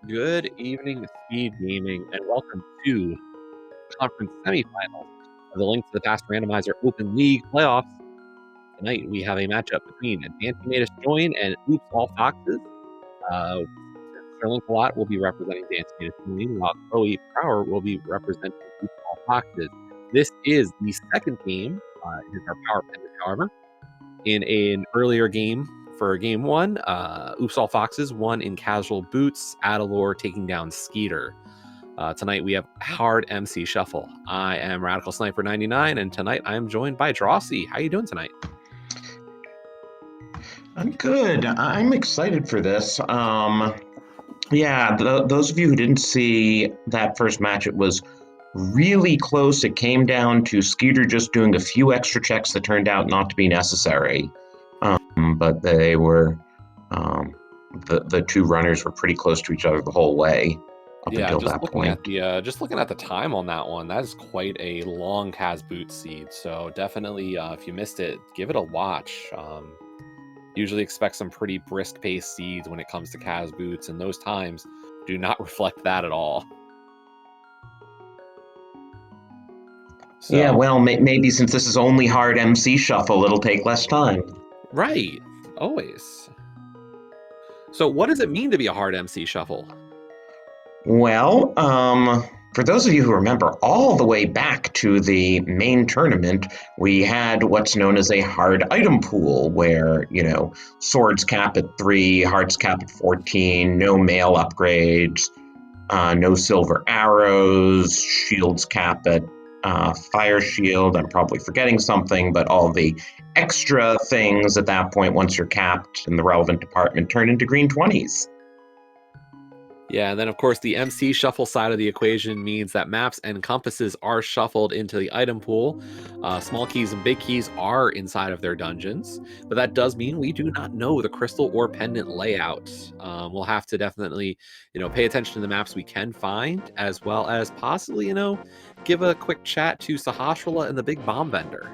Good evening, Speed Gaming, and welcome to conference semifinals of the Link to the Past Randomizer Open League playoffs. Tonight we have a matchup between Daaanty Made Us Join and Oops All Foxes. Sir Link a Lot will be representing Daaanty Made Us Join, while Chloe Prower will be representing Oops All Foxes. This is the second game. It is our power pendant, however. In an earlier game for game one, Oops All Foxes won in casual boots, Adalor taking down Skeeter. Tonight we have Hard MC Shuffle. I am Radical Sniper 99, and tonight I am joined by Drosy. How you doing tonight? I'm good. I'm excited for this. Those of you who didn't see that first match, it was really close. It came down to Skeeter just doing a few extra checks that turned out not to be necessary. But they were, the two runners were pretty close to each other the whole way up until that point. Just looking at the time on that one, that is quite a long Cas boot seed. So definitely, if you missed it, give it a watch. Usually expect some pretty brisk pace seeds when it comes to Cas boots, and those times do not reflect that at all. So, yeah, well, maybe since this is only Hard MC Shuffle, it'll take less time. Right, always. So what does it mean to be a Hard MC Shuffle? Well, for those of you who remember, all the way back to the main tournament, we had what's known as a hard item pool, where, swords cap at 3, hearts cap at 14, no mail upgrades, no silver arrows, shields cap at fire shield. I'm probably forgetting something, but all the extra things at that point, once you're capped in the relevant department, turn into green 20s. Yeah, and then of course the MC Shuffle side of the equation means that maps and compasses are shuffled into the item pool. Small keys and big keys are inside of their dungeons, but that does mean we do not know the crystal or pendant layout. We'll have to definitely, pay attention to the maps we can find, as well as possibly, give a quick chat to Sahasrahla and the big bomb vendor.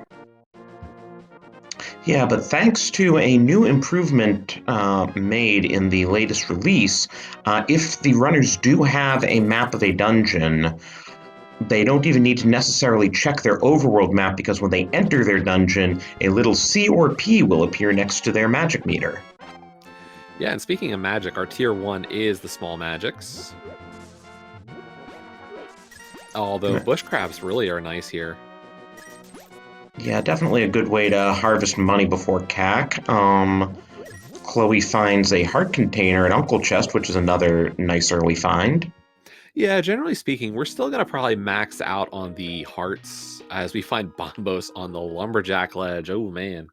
Yeah, but thanks to a new improvement made in the latest release, if the runners do have a map of a dungeon, they don't even need to necessarily check their overworld map, because when they enter their dungeon, a little C or P will appear next to their magic meter. Yeah, and speaking of magic, our tier 1 is the small magics. Although bush crabs really are nice here. Yeah, definitely a good way to harvest money before CAC. Chloe finds a heart container at Uncle Chest, which is another nice early find. Yeah, generally speaking, we're still going to probably max out on the hearts as we find Bombos on the Lumberjack ledge. Oh, man.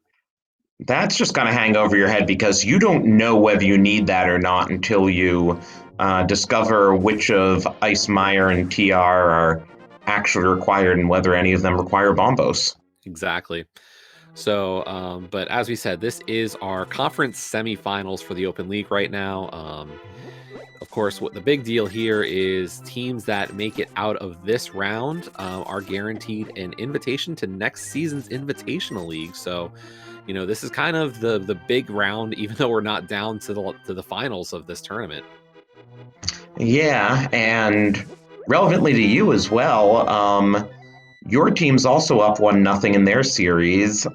That's just going to hang over your head, because you don't know whether you need that or not until you discover which of Ice Meyer and TR are actually required and whether any of them require Bombos. Exactly. So, but as we said, this is our conference semifinals for the Open League right now. Of course, what the big deal here is teams that make it out of this round are guaranteed an invitation to next season's Invitational League. So, this is kind of the big round, even though we're not down to the finals of this tournament. Yeah, and relevantly to you as well, your team's also up 1-0 in their series.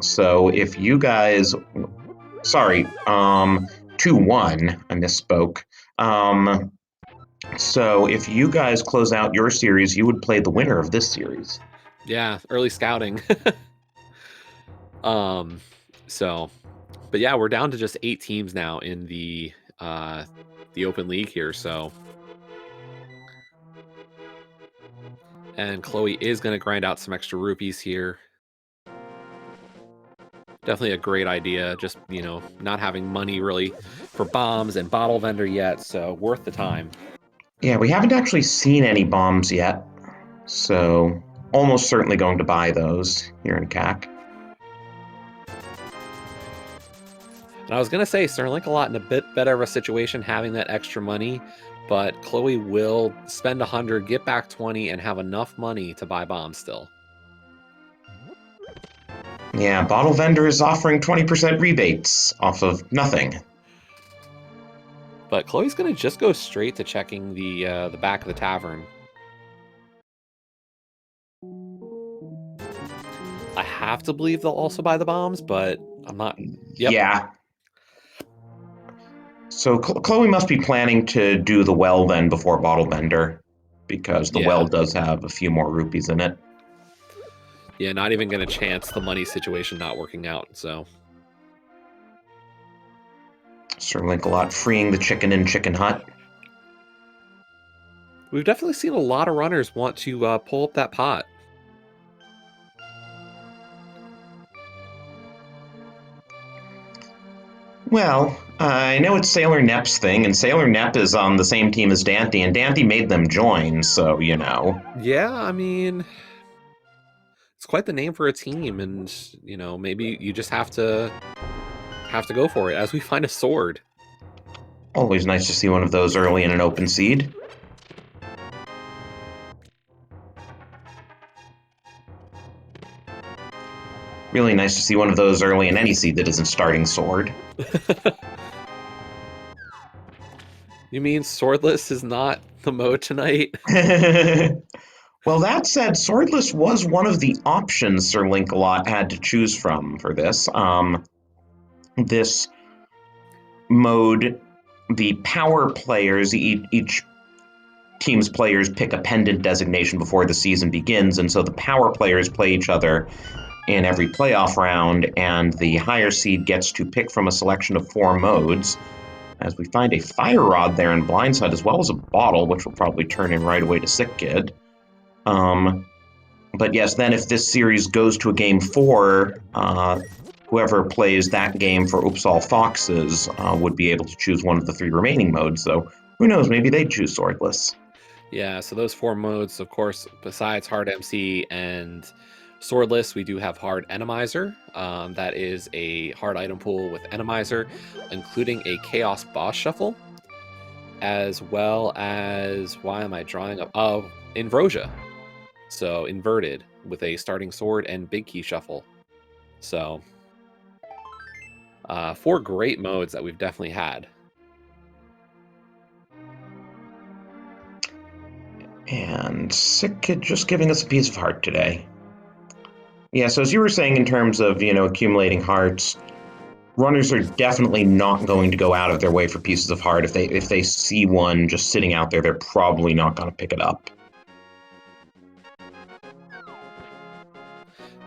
So if you guys, 2-1, I misspoke. So if you guys close out your series, you would play the winner of this series. Yeah, early scouting. But yeah, we're down to just 8 teams now in the Open League here, so. And Chloe is going to grind out some extra rupees here. Definitely a great idea, just, not having money really for bombs and bottle vendor yet, so worth the time. Yeah, we haven't actually seen any bombs yet, so almost certainly going to buy those here in CAC. And I was going to say, Sir Link a Lot in a bit better of a situation having that extra money, but Chloe will spend 100, get back 20, and have enough money to buy bombs still. Yeah, bottle vendor is offering 20% rebates off of nothing. But Chloe's going to just go straight to checking the back of the tavern. I have to believe they'll also buy the bombs, but I'm not. Yep. Yeah. So Chloe must be planning to do the well then before Bottle Bender, because the well does have a few more rupees in it. Yeah, not even going to chance the money situation not working out, so. Sir Link-a-Lot freeing the chicken in Chicken Hut. We've definitely seen a lot of runners want to pull up that pot. Well, I know it's Sailor Nep's thing, and Sailor Nep is on the same team as Daaanty, and Daaanty made them join, so, you know. Yeah, I mean, it's quite the name for a team, and, you know, maybe you just have to go for it as we find a sword. Always nice to see one of those early in an open seed. Really nice to see one of those early in any seed that isn't starting sword. You mean swordless is not the mode tonight? Well, that said, swordless was one of the options Sir Link-a-Lot had to choose from for this. This mode, the power players, each team's players pick a pendant designation before the season begins, and so the power players play each other in every playoff round, and the higher seed gets to pick from a selection of 4 modes. As we find a fire rod there in Blindside, as well as a bottle, which will probably turn in right away to Sick Kid. But yes, then if this series goes to a game 4, whoever plays that game for Uppsala Foxes would be able to choose one of the 3 remaining modes. So who knows, maybe they'd choose Swordless. Yeah, so those 4 modes, of course, besides Hard MC and Swordless, we do have Hard Enemizer. That is a hard item pool with Enemizer, including a Chaos Boss Shuffle, as well as, why am I drawing up? Oh, Invrosia. So inverted with a starting sword and big key shuffle. So 4 great modes that we've definitely had. And Sick Kid just giving us a piece of heart today. Yeah, so as you were saying in terms of, accumulating hearts, runners are definitely not going to go out of their way for pieces of heart. If they see one just sitting out there, they're probably not going to pick it up.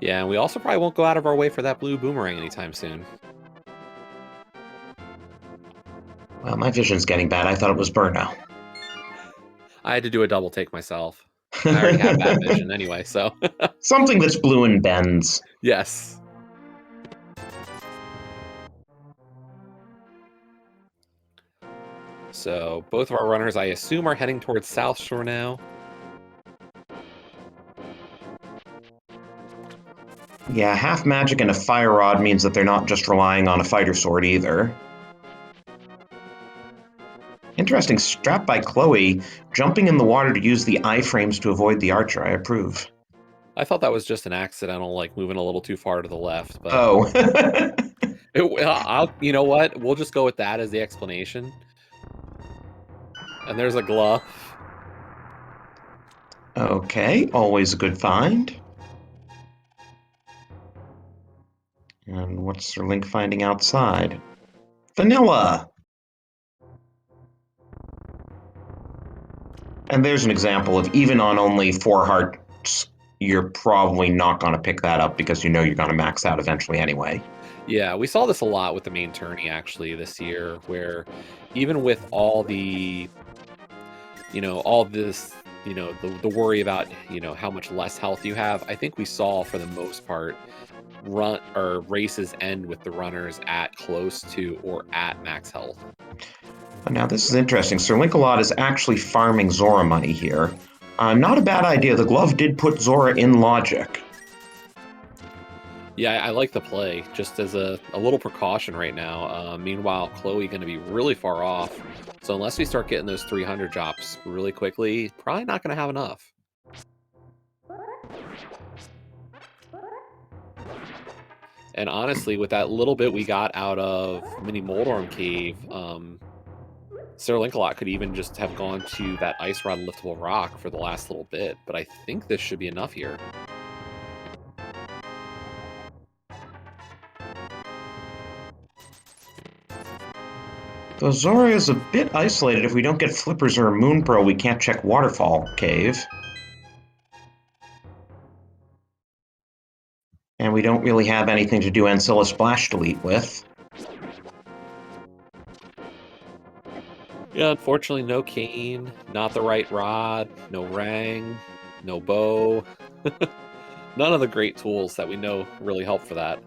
Yeah, and we also probably won't go out of our way for that blue boomerang anytime soon. Well, my vision's getting bad. I thought it was Burno. I had to do a double take myself. I already have bad vision anyway, so. Something that's blue and bends. Yes. So both of our runners, I assume, are heading towards South Shore now. Yeah, half magic and a fire rod means that they're not just relying on a fighter sword either. Interesting strap by Chloe, jumping in the water to use the iframes to avoid the archer. I approve. I thought that was just an accidental, like, moving a little too far to the left, but... Oh. You know what? We'll just go with that as the explanation. And there's a glove. Okay, always a good find. And what's Sir Link finding outside? Vanilla! And there's an example of even on only 4 hearts, you're probably not going to pick that up because you know you're going to max out eventually anyway. Yeah, we saw this a lot with the main tourney, actually, this year, where even with all the, all this, the worry about, how much less health you have, I think we saw, for the most part, races end with the runners at close to or at max health. Now this is interesting. Sir Link-a-Lot is actually farming Zora money here. Not a bad idea. The glove did put Zora in logic. Yeah, I like the play, just as a little precaution right now. Meanwhile, Chloe going to be really far off. So unless we start getting those 300 drops really quickly, probably not going to have enough. And honestly, with that little bit we got out of Mini Moldorm Cave, Sir Link-a-Lot could even just have gone to that Ice Rod liftable rock for the last little bit, but I think this should be enough here. Though Zora is a bit isolated. If we don't get Flippers or a Moon Pearl, we can't check Waterfall Cave. And we don't really have anything to do Ancilla Splash Delete with. Yeah, unfortunately, no cane, not the right rod, no rang, no bow. None of the great tools that we know really help for that.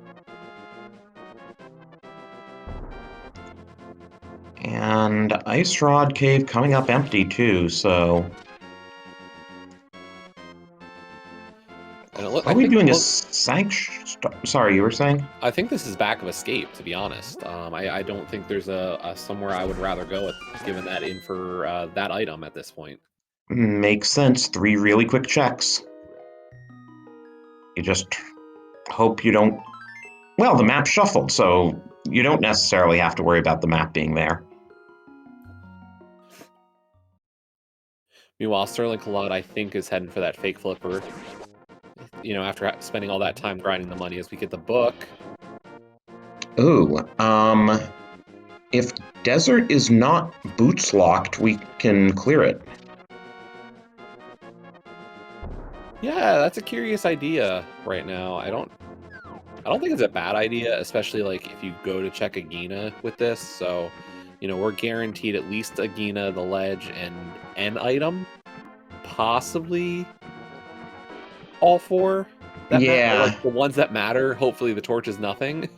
And Ice Rod Cave coming up empty too, so... And Are we doing a sanction? Sorry, you were saying? I think this is back of escape, to be honest. I don't think there's a somewhere I would rather go with, given that in for that item at this point. Makes sense. 3 really quick checks. You just hope you don't... Well, the map shuffled, so you don't necessarily have to worry about the map being there. Meanwhile, Sir Link-a-Lot, I think, is heading for that fake flipper. You know, after spending all that time grinding the money as we get the book. Ooh, if Desert is not boots locked, we can clear it. Yeah, that's a curious idea right now. I don't think it's a bad idea, especially like if you go to check a Gina with this. So, you know, we're guaranteed at least a Gina, the ledge, and an item. Possibly all 4 that matter, like the ones that matter. Hopefully the torch is nothing.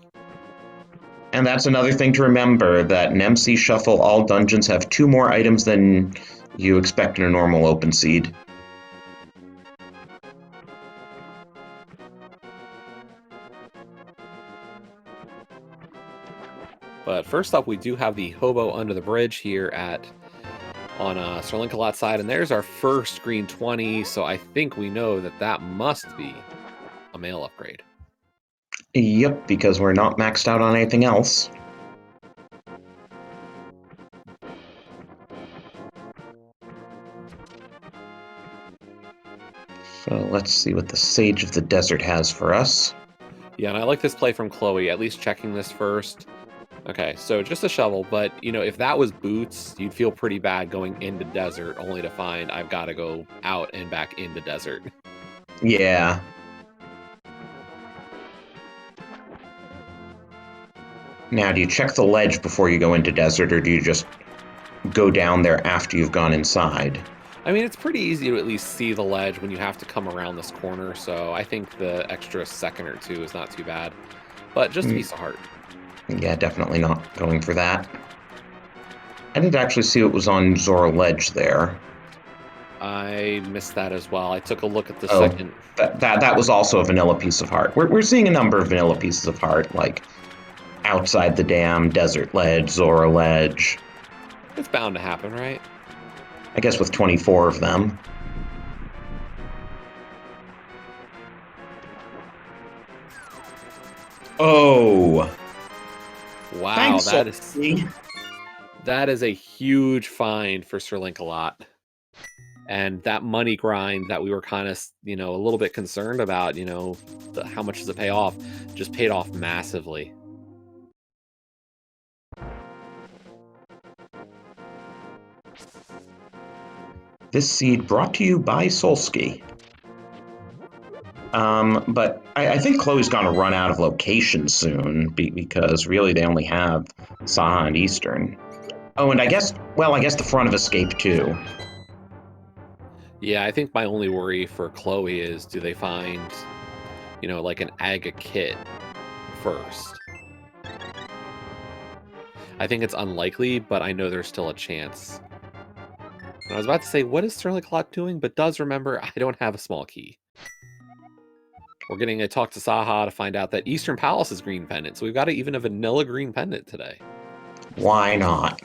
And that's another thing to remember, that in MC Shuffle, all dungeons have 2 more items than you expect in a normal open seed. But first up, we do have the Hobo Under the Bridge here on Sir Link-a-Lot's side, and there's our first green 20, so I think we know that that must be a male upgrade. Yep, because we're not maxed out on anything else. So let's see what the Sage of the Desert has for us. Yeah, and I like this play from Chloe, at least checking this first. Okay, so just a shovel, but, you know, if that was boots, you'd feel pretty bad going into desert, only to find I've got to go out and back into desert. Yeah. Now, do you check the ledge before you go into desert, or do you just go down there after you've gone inside? I mean, it's pretty easy to at least see the ledge when you have to come around this corner, so I think the extra second or 2 is not too bad. But just a piece of heart. Yeah, definitely not going for that. I didn't actually see what was on Zora Ledge there. I missed that as well. I took a look at the second. That was also a vanilla piece of heart. We're seeing a number of vanilla pieces of heart, like Outside the Dam, Desert Ledge, Zora Ledge. It's bound to happen, right? I guess with 24 of them. Oh! Wow, Thanks, that is a huge find for Sir Link-a-Lot. And that money grind that we were kind of, you know, a little bit concerned about, you know, how much does it pay off, just paid off massively. This seed brought to you by Solsky. But I think Chloe's going to run out of locations soon, because really they only have Saha and Eastern. Oh, and I guess the front of Escape too. Yeah, I think my only worry for Chloe is, do they find, you know, like an Aga kit first? I think it's unlikely, but I know there's still a chance. And I was about to say, what is Sir Link-a-Lot doing? But does remember, I don't have a small key. We're getting a talk to Saha to find out that Eastern Palace is green pendant, so we've got even a vanilla green pendant today. Why not?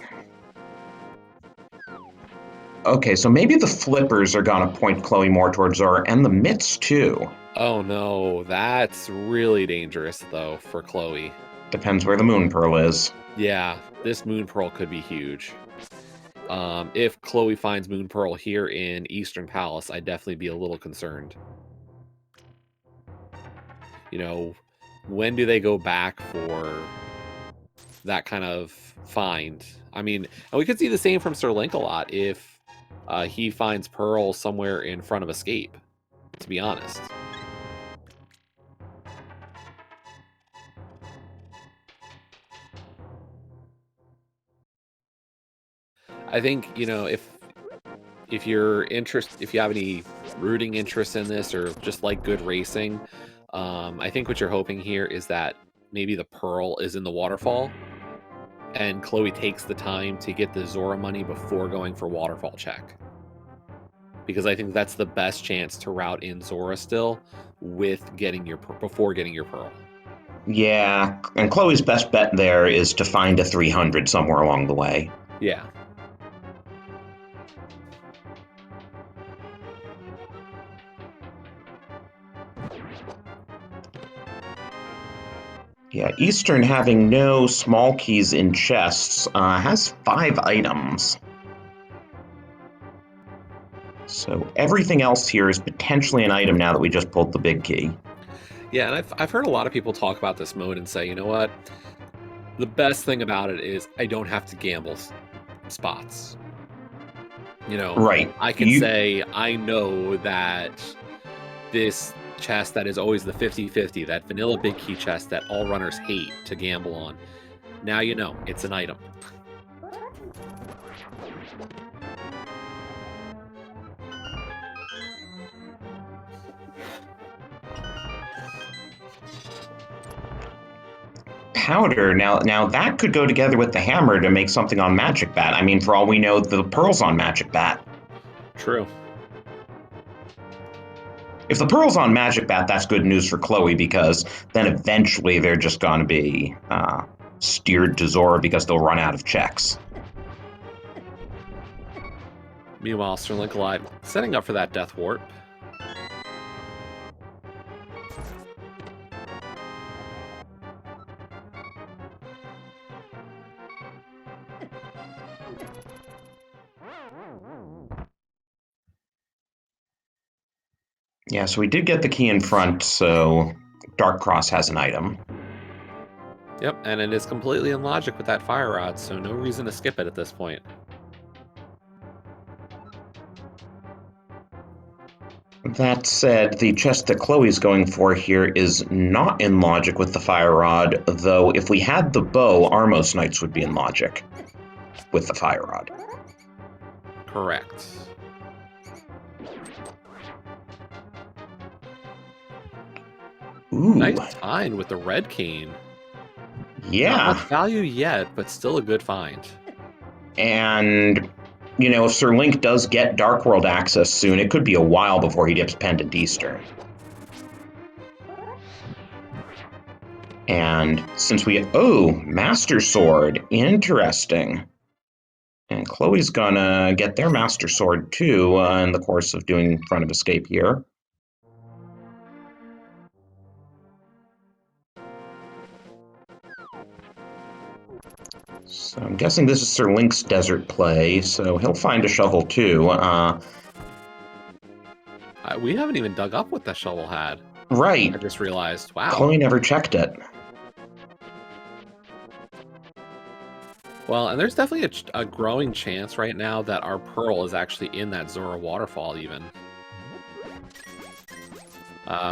Okay, so maybe the flippers are going to point Chloe more towards Zora, and the mitts too. Oh no, that's really dangerous though for Chloe. Depends where the Moon Pearl is. Yeah, this Moon Pearl could be huge. If Chloe finds Moon Pearl here in Eastern Palace, I'd definitely be a little concerned. You know, when do they go back for that kind of find? I mean, and we could see the same from Sir Link a lot if he finds Pearl somewhere in front of Escape, to be honest. I think, you know, if you're interested, if you have any rooting interest in this or just like good racing, I think what you're hoping here is that maybe the Pearl is in the waterfall and Chloe takes the time to get the Zora money before going for waterfall check. Because I think that's the best chance to route in Zora still with getting your before getting your Pearl. Yeah, and Chloe's best bet there is to find a 300 somewhere along the way. Yeah. Yeah, Eastern, having no small keys in chests, has 5 items. So everything else here is potentially an item now that we just pulled the big key. Yeah, and I've heard a lot of people talk about this mode and say, you know what? The best thing about it is I don't have to gamble spots. You know, Right. I can say I know that this chest that is always the 50-50, that vanilla big key chest that all runners hate to gamble on. Now you know, it's an item. Powder, now that could go together with the hammer to make something on Magic Bat. I mean, for all we know, the Pearl's on Magic Bat. True. If the Pearl's on Magic Bat, that's good news for Chloe, because then eventually they're just going to be steered to Zora because they'll run out of checks. Meanwhile, Sir Link alive, setting up for that Death Warp. Yeah, so we did get the key in front, so Dark Cross has an item. Yep, and it is completely in logic with that Fire Rod, so no reason to skip it at this point. That said, the chest that Chloe's going for here is not in logic with the Fire Rod, though if we had the bow, Armos Knights would be in logic with the Fire Rod. Correct. Ooh. Nice find with the red cane. Yeah. Not much value yet, but still a good find. And, you know, if Sir Link does get Dark World access soon, it could be a while before he dips Pendant Eastern. And since Master Sword, interesting. And Chloe's gonna get their Master Sword too in the course of doing Front of Escape here. So I'm guessing this is Sir Link's desert play, so he'll find a shovel too. We haven't even dug up what that shovel had. Right. I just realized, wow. Chloe never checked it. Well, and there's definitely a growing chance right now that our Pearl is actually in that Zora waterfall even.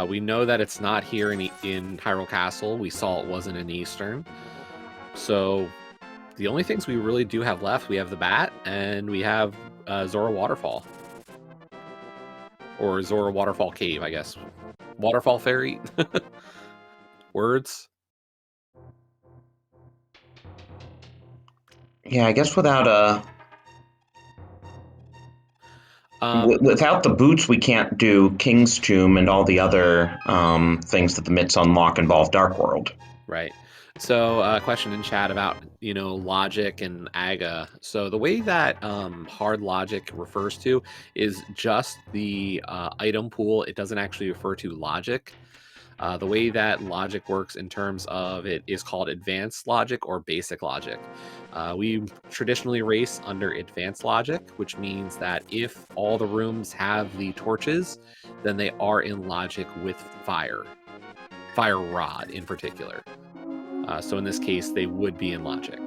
We know that it's not here in Hyrule Castle. We saw it wasn't in Eastern. So the only things we really do have left, we have the Bat and we have Zora Waterfall. Or Zora Waterfall Cave, I guess. Waterfall Fairy? Words? Yeah, I guess without without the boots, we can't do King's Tomb and all the other things that the Mitts unlock involve Dark World. Right. So a question in chat about, you know, logic and AGA. So the way that hard logic refers to is just the item pool. It doesn't actually refer to logic. The way that logic works in terms of it is called advanced logic or basic logic. We traditionally race under advanced logic, which means that if all the rooms have the torches, then they are in logic with fire rod in particular. So in this case, they would be in logic.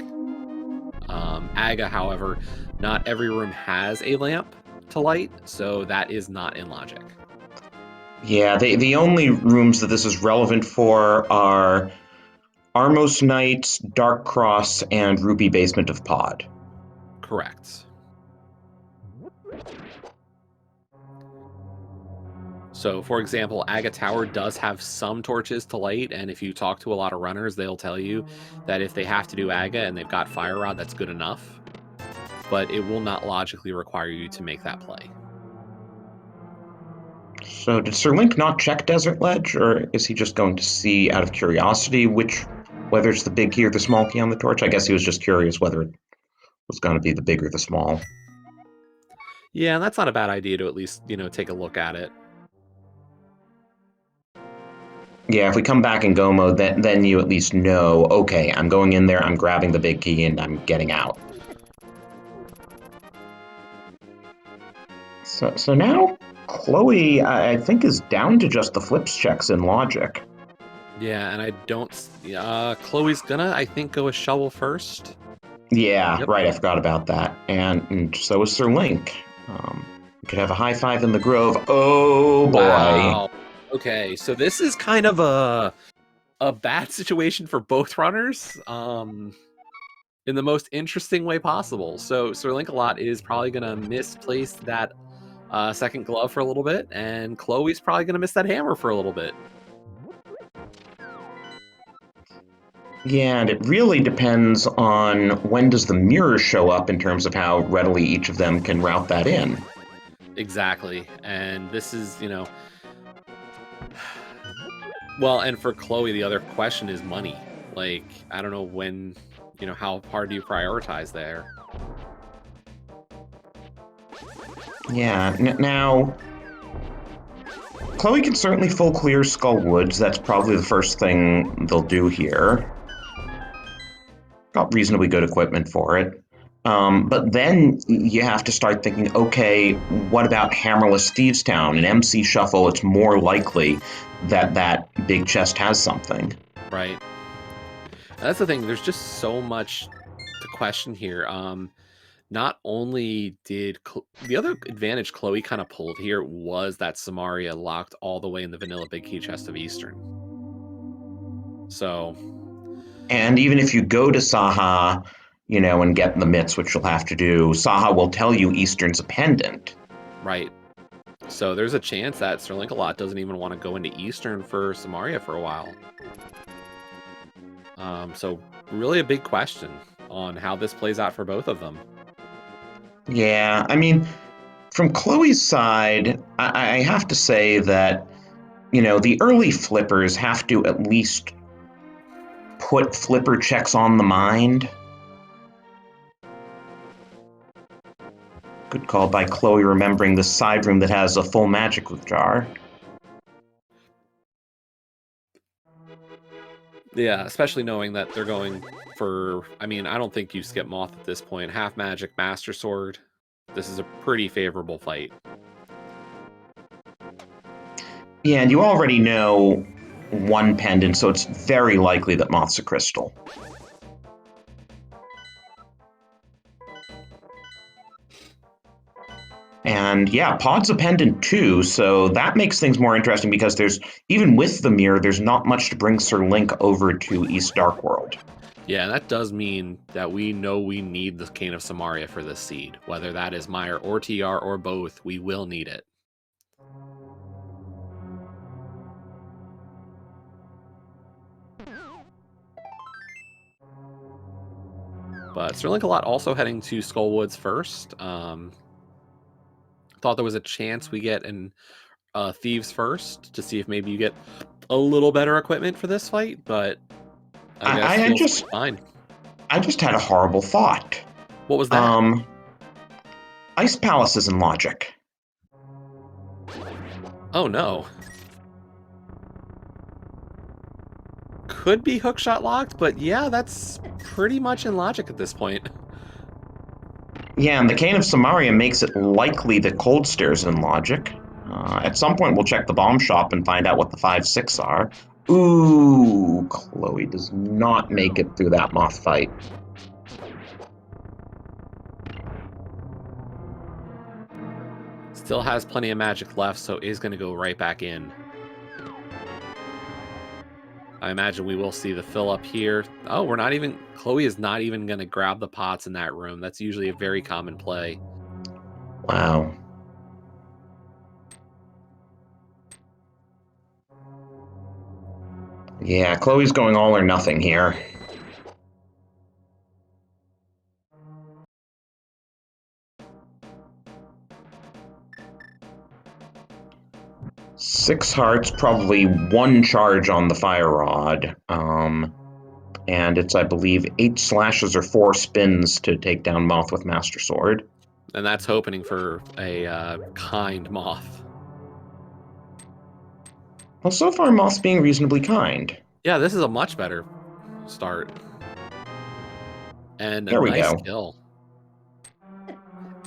AGA, however, not every room has a lamp to light, so that is not in logic. Yeah, the only rooms that this is relevant for are Armos Knights, Dark Cross, and Rupee Basement of Pod. Correct. So, for example, Aga Tower does have some torches to light, and if you talk to a lot of runners, they'll tell you that if they have to do Aga and they've got Fire Rod, that's good enough. But it will not logically require you to make that play. So did Sir Link not check Desert Ledge, or is he just going to see out of curiosity whether it's the big key or the small key on the torch? I guess he was just curious whether it was going to be the big or the small. Yeah, and that's not a bad idea to at least, take a look at it. Yeah, if we come back in go mode, then you at least know, okay, I'm going in there, I'm grabbing the big key, and I'm getting out. So now Chloe, I think, is down to just the flips checks in logic. Yeah, and I don't... Chloe's gonna, I think, go a shovel first. Yeah, Yep. right, I forgot about that. And so is Sir Link. We could have a high five in the Grove. Oh, boy. Wow. Okay, so this is kind of a bad situation for both runners. In the most interesting way possible. So Sir Link-a-Lot is probably going to misplace that second glove for a little bit, and Chloe's probably going to miss that hammer for a little bit. Yeah, and it really depends on when does the mirror show up in terms of how readily each of them can route that in. Exactly. And this is, well, and for Chloe, the other question is money. Like, I don't know when, how hard do you prioritize there? Yeah, now Chloe can certainly full clear Skull Woods. That's probably the first thing they'll do here. Got reasonably good equipment for it. But then you have to start thinking, okay, what about Hammerless Thieves Town? In MC Shuffle, it's more likely that that big chest has something. Right. That's the thing. There's just so much to question here. Not only did the other advantage Chloe kind of pulled here was that Samaria locked all the way in the vanilla big key chest of Eastern. So, and even if you go to Saha, and get the mitts, which you'll have to do, Saha will tell you Eastern's a pendant. Right. So there's a chance that Sir Link-a-Lot doesn't even want to go into Eastern for Samaria for a while. So really a big question on how this plays out for both of them. Yeah, I mean, from Chloe's side, I have to say that, the early flippers have to at least put flipper checks on the mind. Good call by Chloe, remembering the side room that has a full magic jar. Yeah, especially knowing that they're going for, I don't think you skip Moth at this point. Half magic, Master Sword. This is a pretty favorable fight. Yeah, and you already know one pendant, so it's very likely that Moth's a crystal. And yeah, Pod's a pendant too, so that makes things more interesting because even with the mirror, there's not much to bring Sir Link over to East Dark World. Yeah, that does mean that we know we need the Cane of Samaria for this seed. Whether that is Meyer or TR or both, we will need it. But Sir Link-a-Lot also heading to Skullwoods first. Thought there was a chance we get in Thieves first to see if maybe you get a little better equipment for this fight, but I guess fine. I just had a horrible thought. What was that? Ice Palaces in Logic. Oh no. could be hookshot locked, but yeah, that's pretty much in logic at this point. Yeah, and the Cane of Samaria makes it likely that Cold Stare's in logic. At some point, we'll check the bomb shop and find out what the 5-6 are. Ooh, Chloe does not make it through that moth fight. Still has plenty of magic left, so is going to go right back in. I imagine we will see the fill up here. Oh, we're not even... Chloe is not even going to grab the pots in that room. That's usually a very common play. Wow. Yeah, Chloe's going all or nothing here. Six hearts, probably one charge on the fire rod. And it's, I believe, 8 slashes or 4 spins to take down Moth with Master Sword. And that's hoping for a kind Moth. Well, so far, Moth's being reasonably kind. Yeah, this is a much better start. And a There we nice go. kill.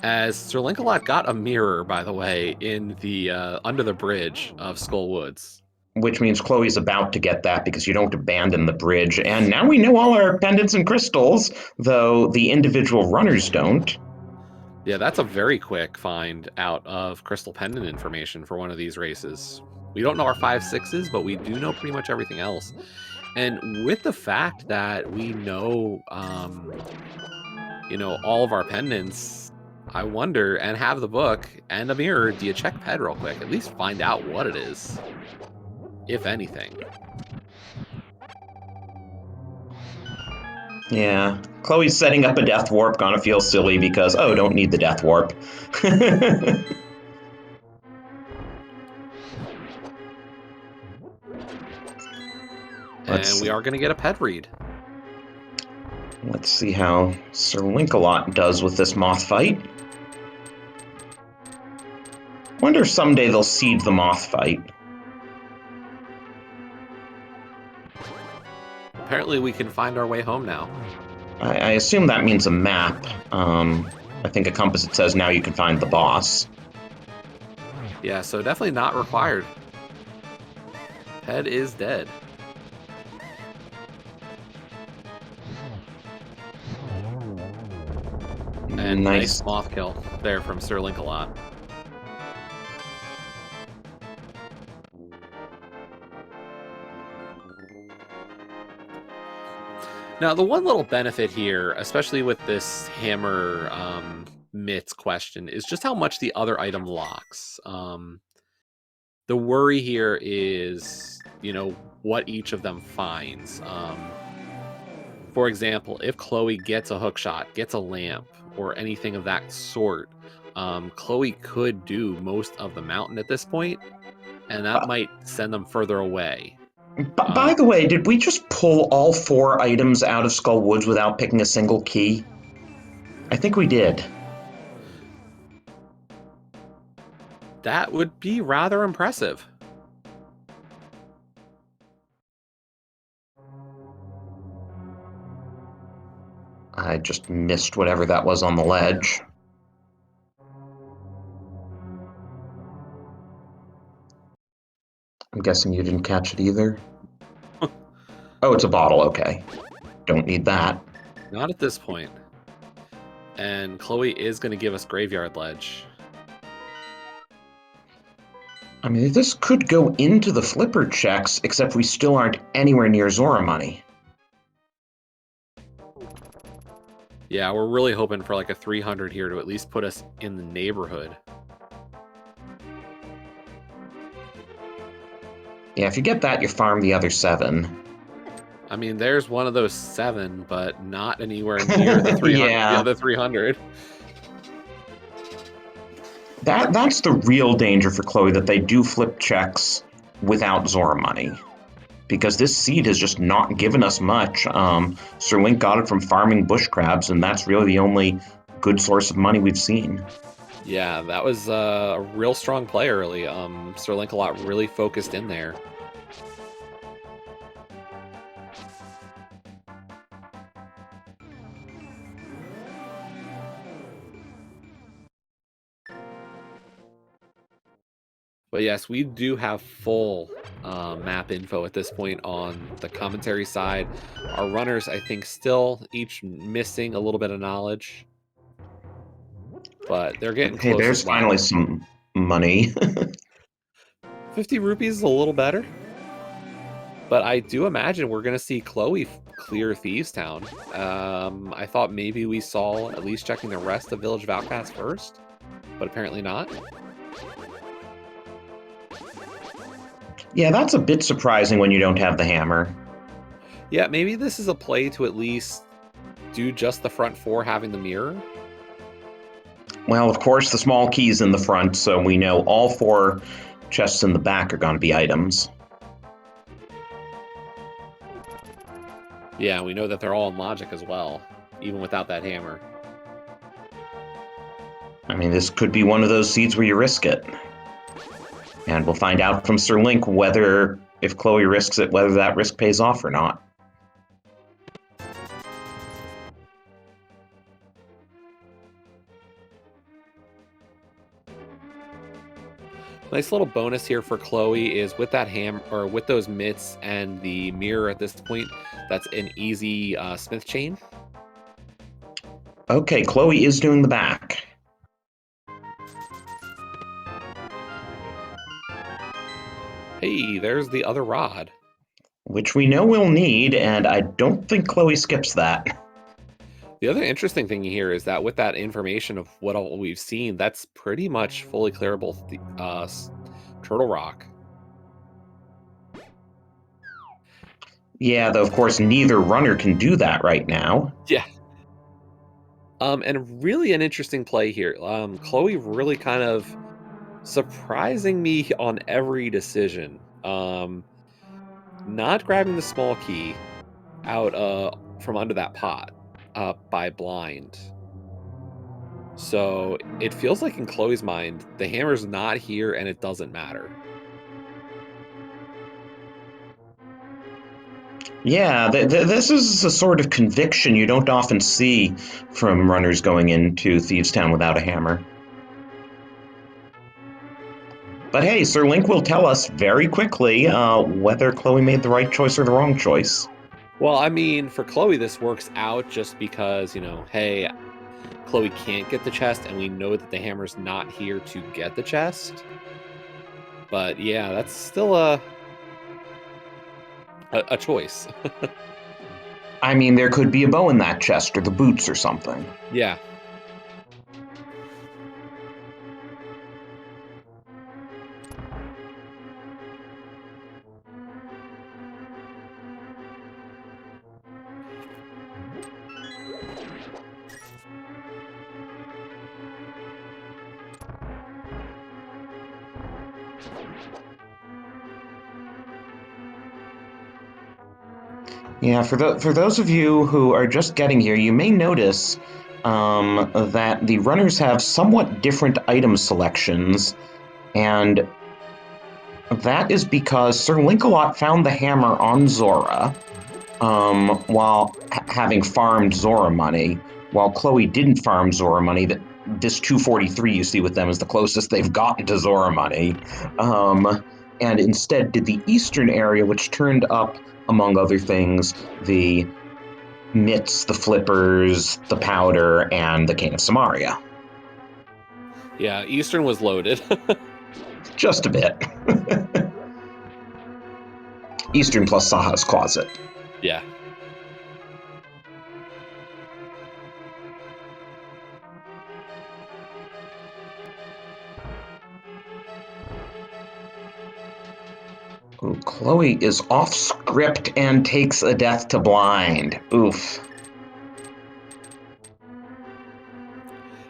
As Sir Lancelot got a mirror, by the way, in the under the bridge of Skull Woods. Which means Chloe's about to get that because you don't abandon the bridge. And now we know all our pendants and crystals, though the individual runners don't. Yeah, that's a very quick find out of crystal pendant information for one of these races. We don't know our 5-6s, but we do know pretty much everything else. And with the fact that we know, all of our pendants, I wonder, and have the book and a mirror, do you check Ped real quick? At least find out what it is, if anything. Yeah. Chloe's setting up a death warp, gonna feel silly because, oh, don't need the death warp. And we are going to get a Ped read. Let's see how Sir Lancelot does with this moth fight. Wonder if someday they'll seed the moth fight. Apparently we can find our way home now. I assume that means a map. I think a compass that says now you can find the boss. Yeah, so definitely not required. Ped is dead. And nice moth kill there from Sir Lancelot. Now, the one little benefit here, especially with this hammer mitts question, is just how much the other item locks. The worry here is, what each of them finds. For example, if Chloe gets a hookshot, gets a lamp, or anything of that sort, Chloe could do most of the mountain at this point, and that might send them further away. By the way, did we just pull all 4 items out of Skull Woods without picking a single key? I think we did. That would be rather impressive. I just missed whatever that was on the ledge. I'm guessing you didn't catch it either? Oh, it's a bottle, okay. Don't need that. Not at this point. And Chloe is going to give us Graveyard Ledge. I mean, this could go into the flipper checks, except we still aren't anywhere near Zora money. Yeah, we're really hoping for like a 300 here to at least put us in the neighborhood. Yeah, if you get that, you farm the other 7. I mean, there's one of those 7, but not anywhere near the 300. Yeah. The other 300. That's the real danger for Chloe, that they do flip checks without Zora money. Because this seed has just not given us much. Sir Link got it from farming bush crabs, and that's really the only good source of money we've seen. Yeah, that was a real strong play early. Sir Lancelot really focused in there. But yes, we do have full map info at this point on the commentary side. Our runners, I think, still each missing a little bit of knowledge. But they're getting Okay, close there's as well. finally some money. 50 rupees is a little better. But I do imagine we're going to see Chloe clear Thieves Town. I thought maybe we saw at least checking the rest of Village of Outcasts first, but apparently not. Yeah, that's a bit surprising when you don't have the hammer. Yeah, maybe this is a play to at least do just the front four having the mirror. Well, of course, the small key's in the front, so we know all 4 chests in the back are going to be items. Yeah, we know that they're all in logic as well, even without that hammer. I mean, this could be one of those seeds where you risk it. And we'll find out from Sir Link whether, if Chloe risks it, whether that risk pays off or not. Nice little bonus here for Chloe is with that or with those mitts and the mirror at this point, that's an easy smith chain. Okay, Chloe is doing the back. Hey, there's the other rod. Which we know we'll need, and I don't think Chloe skips that. The other interesting thing here is that with that information of what all we've seen, that's pretty much fully clearable Turtle Rock. Yeah, though of course neither runner can do that right now. Yeah. And really an interesting play here. Chloe really kind of surprising me on every decision. Not grabbing the small key out from under that pot by blind. So it feels like in Chloe's mind, the hammer's not here and it doesn't matter. Yeah, this is a sort of conviction you don't often see from runners going into Thieves Town without a hammer. But hey, Sir Link will tell us very quickly whether Chloe made the right choice or the wrong choice. Well, I mean, for Chloe, this works out just because, hey, Chloe can't get the chest, and we know that the hammer's not here to get the chest. But yeah, that's still a choice. I mean, there could be a bow in that chest, or the boots or something. Yeah. Yeah, for those of you who are just getting here, you may notice that the runners have somewhat different item selections, and that is because Sir Linkalot found the hammer on Zora while having farmed Zora money, while Chloe didn't farm Zora money. That this 243 you see with them is the closest they've gotten to Zora money, and instead did the eastern area, which turned up, among other things, the mitts, the flippers, the powder, and the King of Samaria. Yeah, Eastern was loaded. Just a bit. Eastern plus Saha's Closet. Yeah. Ooh, Chloe is off script and takes a death to blind. Oof.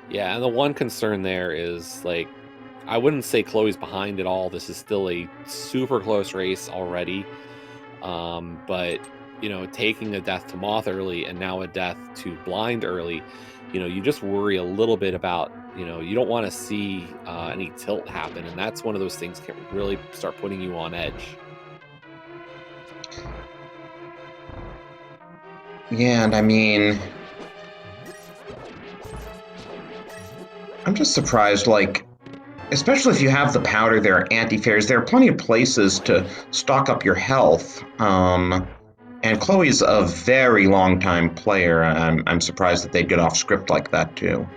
Yeah, and the one concern there is, I wouldn't say Chloe's behind at all. This is still a super close race already. But, taking a death to Moth early and now a death to Blind early, you just worry a little bit about, you don't want to see any tilt happen. And that's one of those things that can really start putting you on edge. Yeah, and I mean, I'm just surprised, especially if you have the powder, there are anti-fairs. There are plenty of places to stock up your health. And Chloe's a very long-time player. I'm surprised that they'd get off script like that, too.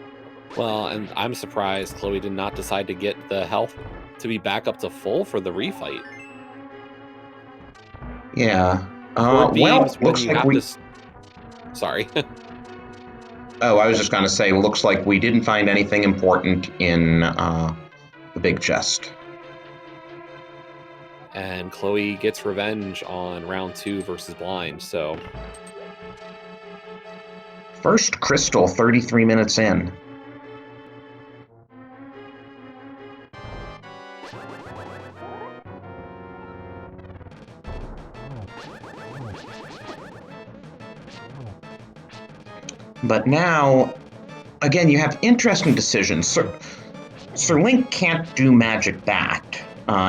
Well, and I'm surprised Chloe did not decide to get the health to be back up to full for the refight. Yeah. Board Well, games when looks you like have we... to... Sorry. Oh, I was just going to say, looks like we didn't find anything important in the big chest. And Chloe gets revenge on round 2 versus Blind, so... First crystal, 33 minutes in. But now, again, you have interesting decisions. Sir Link can't do Magic Bat.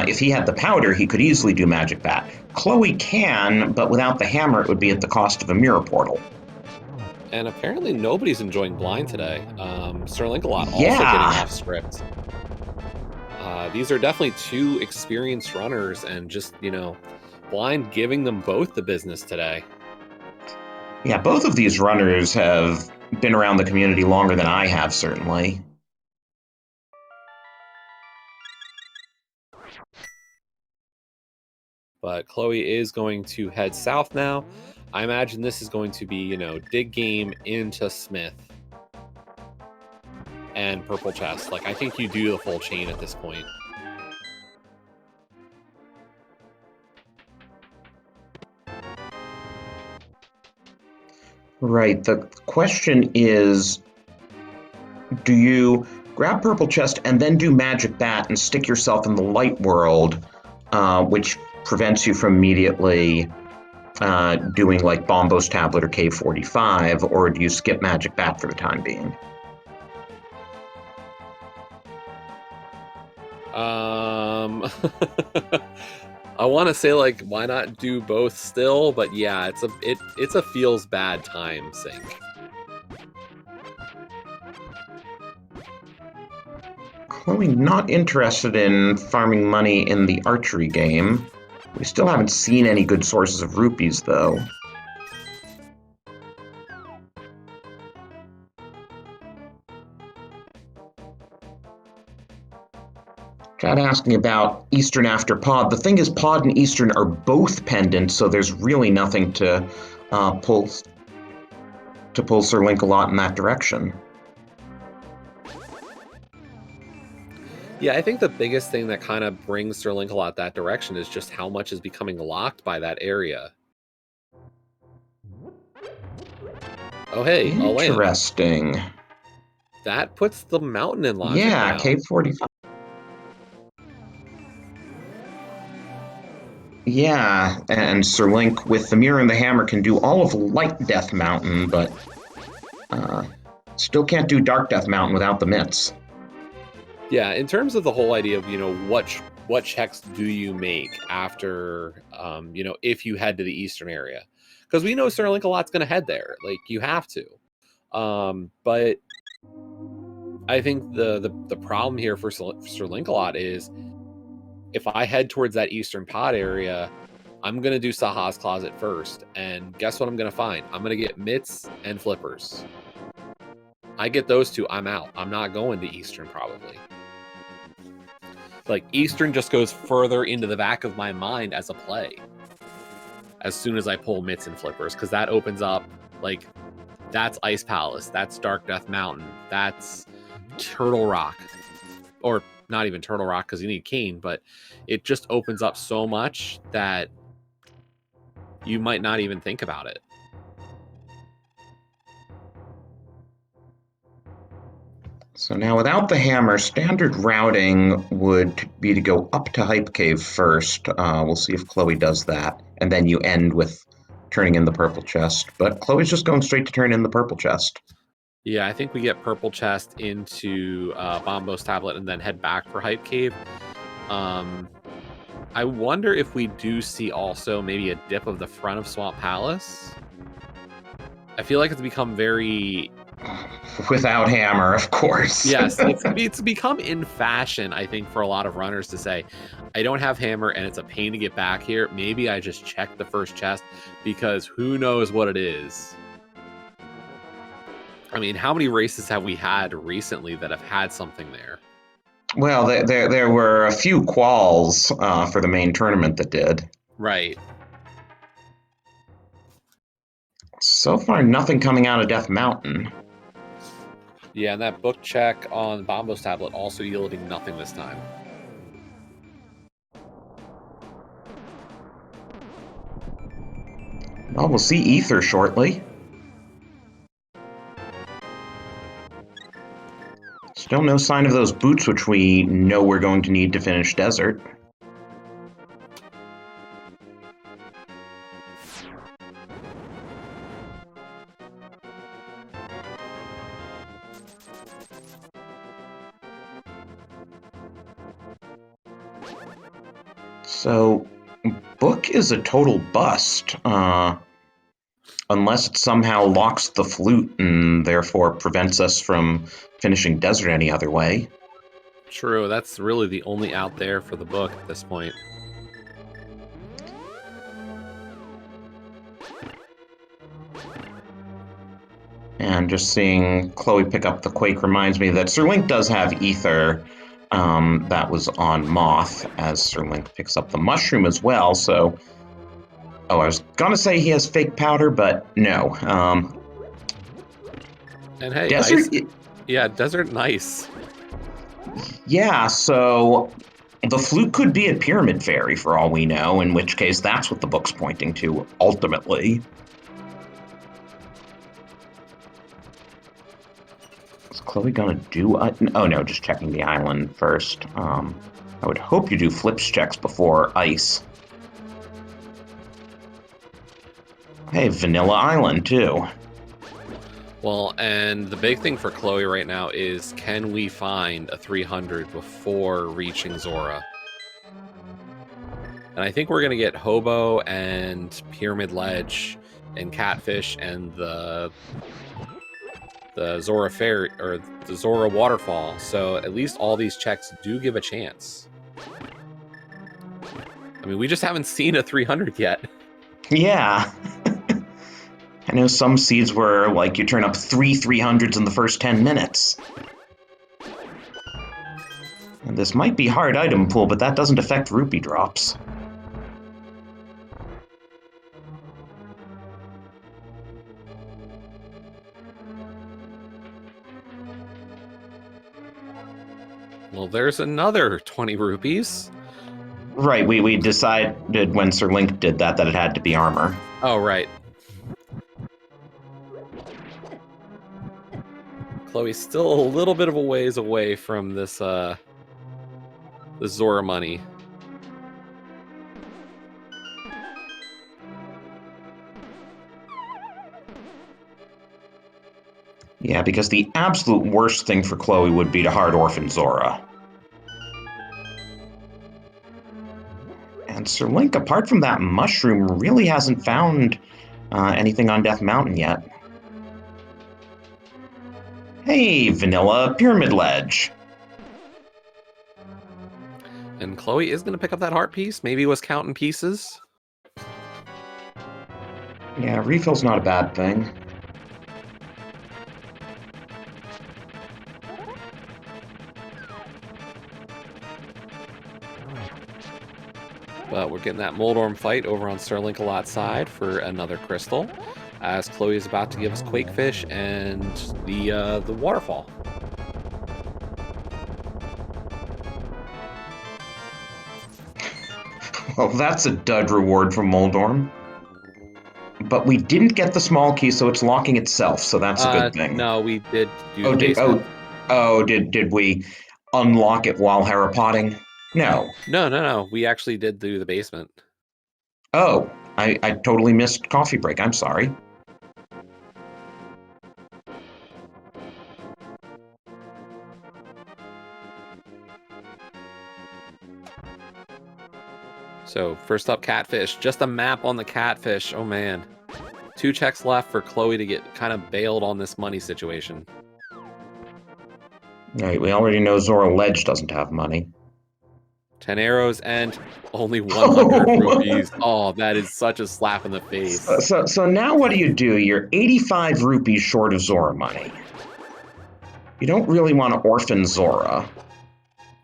If he had the powder, he could easily do Magic Bat. Chloe can, but without the hammer, it would be at the cost of a mirror portal. And apparently nobody's enjoying Blind today. Sir Link-a-Lot also Yeah. getting off script. These are definitely two experienced runners, and just, Blind giving them both the business today. Yeah, both of these runners have been around the community longer than I have, certainly. But Chloe is going to head south now. I imagine this is going to be, dig game into Smith and purple chest. Like, I think you do the full chain at this point. Right. The question is, do you grab purple chest and then do Magic Bat and stick yourself in the light world, which prevents you from immediately doing like Bombos Tablet or K45, or do you skip Magic Bat for the time being? I want to say, like, why not do both still? But yeah, it's a feels bad time sync. Chloe not interested in farming money in the archery game. We still haven't seen any good sources of rupees, though. Chad asking about Eastern after Pod. The thing is, Pod and Eastern are both pendants, so there's really nothing to pull Sir Link-a-Lot in that direction. Yeah, I think the biggest thing that kind of brings Sir Link-a-Lot that direction is just how much is becoming locked by that area. Oh, hey, a lamp. Interesting. That puts the mountain in logic Yeah, now. K45. Yeah, and Sir Link with the mirror and the hammer can do all of Light Death Mountain, but still can't do Dark Death Mountain without the mitts. Yeah, in terms of the whole idea of, what checks do you make after, if you head to the Eastern area? Because we know Sir Link-a-Lot's going to head there. Like, you have to. But I think the problem here for Sir Link-a-Lot is, if I head towards that Eastern Pod area, I'm going to do Saha's Closet first. And guess what I'm going to find? I'm going to get mitts and flippers. I get those two, I'm out. I'm not going to Eastern, probably. Like, Eastern just goes further into the back of my mind as a play as soon as I pull mitts and flippers, because that opens up, like, that's Ice Palace, that's Dark Death Mountain, that's Turtle Rock, or not even Turtle Rock because you need Cane, but it just opens up so much that you might not even think about it. So now without the hammer, standard routing would be to go up to Hype Cave first. We'll see if Chloe does that. And then you end with turning in the purple chest. But Chloe's just going straight to turn in the purple chest. Yeah, I think we get purple chest into Bombos Tablet and then head back for Hype Cave. I wonder if we do see also maybe a dip of the front of Swamp Palace. I feel like it's become very Without hammer, of course. Yes, it's become in fashion, I think, for a lot of runners to say, I don't have hammer and it's a pain to get back here. Maybe I just check the first chest because who knows what it is. I mean, how many races have we had recently that have had something there? Well, there were a few quals for the main tournament that did. Right. So far, nothing coming out of Death Mountain. Yeah, and that book check on Bombo's tablet also yielding nothing this time. Well, we'll see Ether shortly. Still no sign of those boots, which we know we're going to need to finish Desert. So, Book is a total bust, unless it somehow locks the flute and therefore prevents us from finishing Desert any other way. True, that's really the only out there for the book at this point. And just seeing Chloe pick up the Quake reminds me that Sir Link does have Ether. That was on Moth, as Sir Link picks up the Mushroom as well, so... Oh, I was gonna say he has fake powder, but no. And hey, Desert... ice. Yeah, Desert nice. Yeah, so... The flute could be at Pyramid Fairy, for all we know, in which case that's what the book's pointing to, ultimately. Is Chloe gonna do... oh no, just checking the island first. I would hope you do flips checks before ice. Hey, Vanilla Island, too. Well, and the big thing for Chloe right now is, can we find a 300 before reaching Zora? And I think we're going to get Hobo and Pyramid Ledge and Catfish and the Zora Fair, or the Zora Waterfall. So at least all these checks do give a chance. I mean, we just haven't seen a 300 yet. Yeah. I know some seeds were like you turn up 300s in the first 10 minutes. And this might be hard item pool, but that doesn't affect rupee drops. Well, there's another 20 rupees. Right, we decided when Sir Link did that it had to be armor. Oh, right. Chloe's still a little bit of a ways away from this, the Zora money. Yeah, because the absolute worst thing for Chloe would be to hard orphan Zora. And Sir Link, apart from that mushroom, really hasn't found anything on Death Mountain yet. Hey, Vanilla Pyramid Ledge. And Chloe is going to pick up that heart piece. Maybe it was counting pieces. Yeah, refill's not a bad thing. But we're getting that Moldorm fight over on Sir Link-a-Lot side for another crystal, as Chloe is about to give us Quakefish and the waterfall. Well, that's a dud reward from Moldorm. But we didn't get the small key, so it's locking itself, so that's a good thing. No, we did do the basement. Did we unlock it while Harapotting? No. No. We actually did do the basement. Oh, I totally missed coffee break. I'm sorry. So first up, Catfish. Just a map on the Catfish. Oh man. 2 checks left for Chloe to get kind of bailed on this money situation. Right, we already know Zora Ledge doesn't have money. 10 arrows and only 100 rupees. Oh, that is such a slap in the face. So now what do? You're 85 rupees short of Zora money. You don't really want to orphan Zora.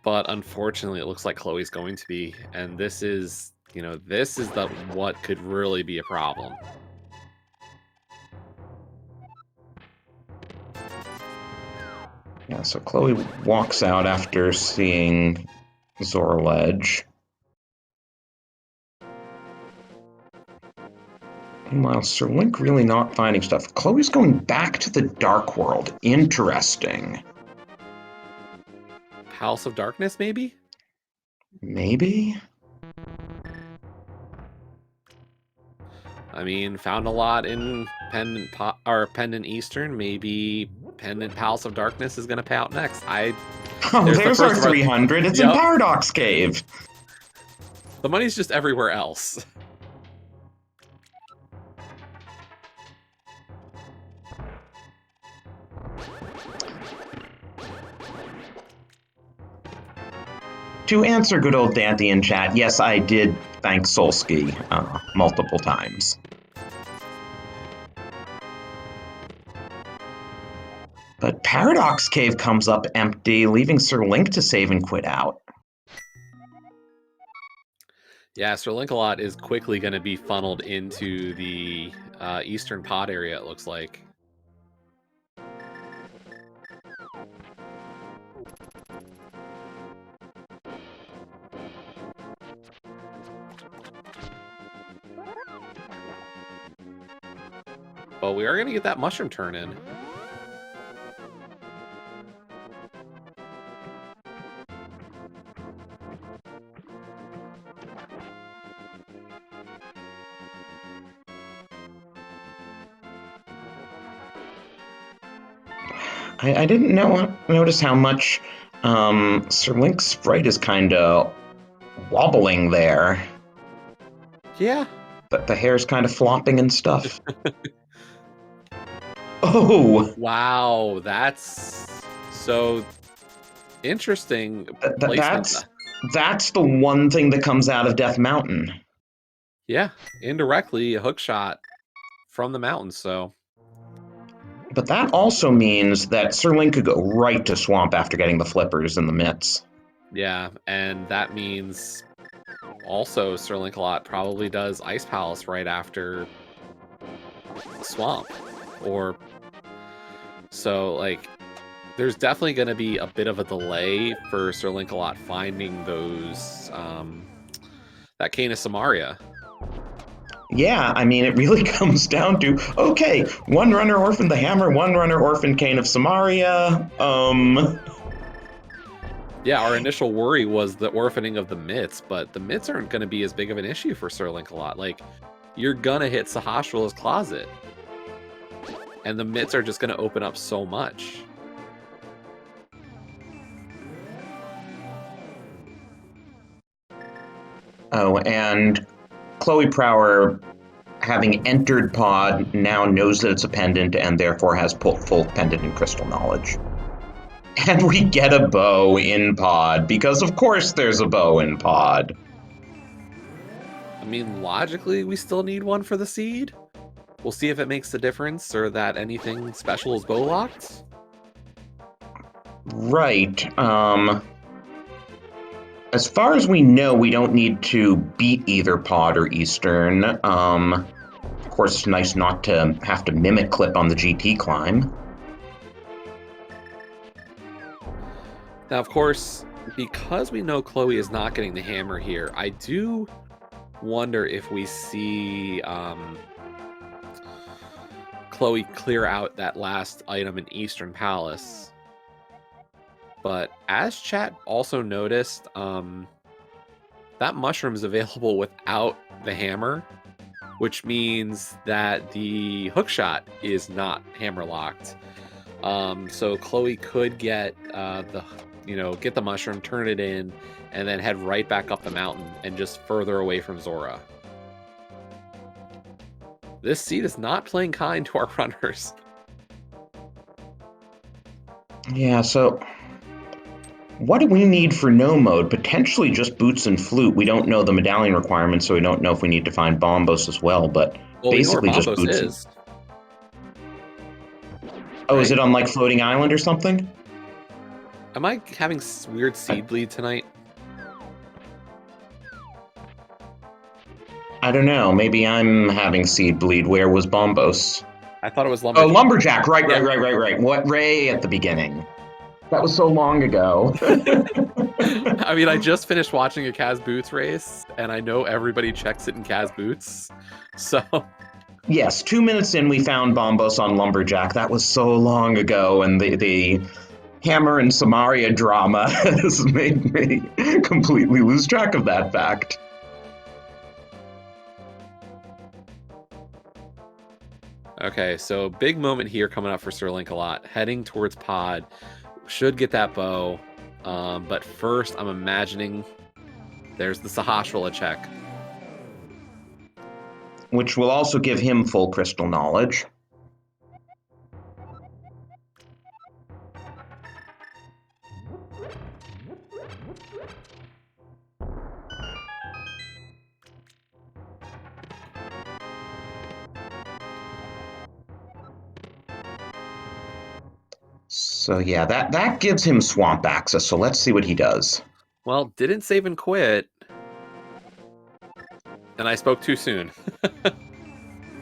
But unfortunately, it looks like Chloe's going to be. And this is, this is what could really be a problem. Yeah, so Chloe walks out after seeing Zora Ledge. Meanwhile, Sir Link really not finding stuff. Chloe's going back to the Dark World. Interesting. House of Darkness, maybe? Maybe? I mean, found a lot in Pendant Eastern. Maybe Pendant Palace of Darkness is going to pay out next. There's our 300. It's in Paradox Cave. The money's just everywhere else. To answer good old Daaanty in chat, yes, I did thank Solsky multiple times. But Paradox Cave comes up empty, leaving Sir Link to save and quit out. Yeah, Sir Link-a-Lot is quickly going to be funneled into the Eastern Pod area, it looks like. But we are going to get that mushroom turn in. I didn't notice how much Sir Link's sprite is kind of wobbling there. Yeah. But the hair's kind of flopping and stuff. Oh! Wow, that's so interesting. That's the one thing that comes out of Death Mountain. Yeah, indirectly a hook shot from the mountain, so. But that also means that Sir Link could go right to Swamp after getting the flippers and the mitts. Yeah, and that means also Sir Link-a-Lot probably does Ice Palace right after Swamp. Or so, like, there's definitely going to be a bit of a delay for Sir Link-a-Lot finding those, that Cane of Samaria. Yeah, I mean, it really comes down to, okay, one runner orphaned the hammer, one runner orphaned Cane of Samaria, Yeah, our initial worry was the orphaning of the mitts, but the mitts aren't going to be as big of an issue for Sir Link-a-Lot. Like, you're going to hit Sahasrah's closet, and the mitts are just going to open up so much. Oh, and Chloe Prower, having entered Pod, now knows that it's a pendant and therefore has full pendant and crystal knowledge. And we get a bow in Pod, because of course there's a bow in Pod. I mean, logically, we still need one for the seed. We'll see if it makes a difference or that anything special is bow locked. Right. As far as we know, we don't need to beat either Pod or Eastern. Of course, it's nice not to have to mimic clip on the GT climb. Now, of course, because we know Chloe is not getting the hammer here, I do wonder if we see Chloe clear out that last item in Eastern Palace. But as chat also noticed, that mushroom is available without the hammer, which means that the hookshot is not hammer locked. So Chloe could get get the mushroom, turn it in, and then head right back up the mountain and just further away from Zora. This seed is not playing kind to our runners. Yeah, so what do we need for no mode? Potentially just boots and flute. We don't know the medallion requirements, so we don't know if we need to find bombos as well, but Well, we know where basically just Bombos boots. is. Oh, right? Is it on like Floating Island or something? Am I having weird seed bleed tonight? I don't know. Maybe I'm having seed bleed. Where was bombos? I thought it was Oh, Lumberjack. lumberjack. Right. Yeah. Right. What Ray at the beginning? That was so long ago. I mean, I just finished watching a Kaz Boots race, and I know everybody checks it in Kaz Boots. So, Yes, 2 minutes in, we found bombos on lumberjack. That was so long ago, and the Hammer and Samaria drama has made me completely lose track of that fact. okay, so big moment here coming up for Sir Link-a-Lot. Heading towards pod. Should get that bow. But first, I'm imagining there's the Sahasrahla check. Which will also give him full crystal knowledge. So yeah, that gives him swamp access, so let's see what he does. Well, didn't save and quit. And I spoke too soon.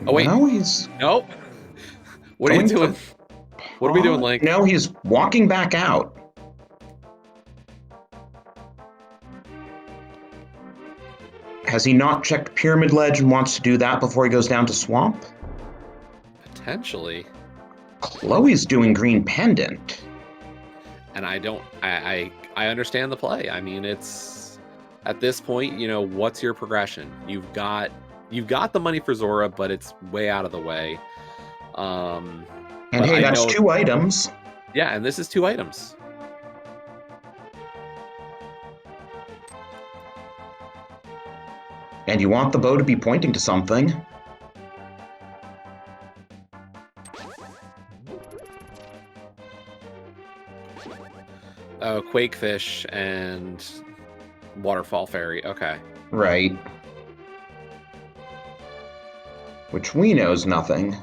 Oh, wait. No, he's Nope. What are you doing? What are we doing, Link? No, he's walking back out. Has he not checked Pyramid Ledge and wants to do that before he goes down to Swamp? Potentially. Chloe's doing Green Pendant. And I understand the play. I mean, it's at this point, what's your progression? You've got the money for Zora, but it's way out of the way. And hey, that's 2 items. Yeah, and this is 2 items. And you want the bow to be pointing to something. Oh, Quakefish and Waterfall Fairy. Okay. Right. Which we know is nothing.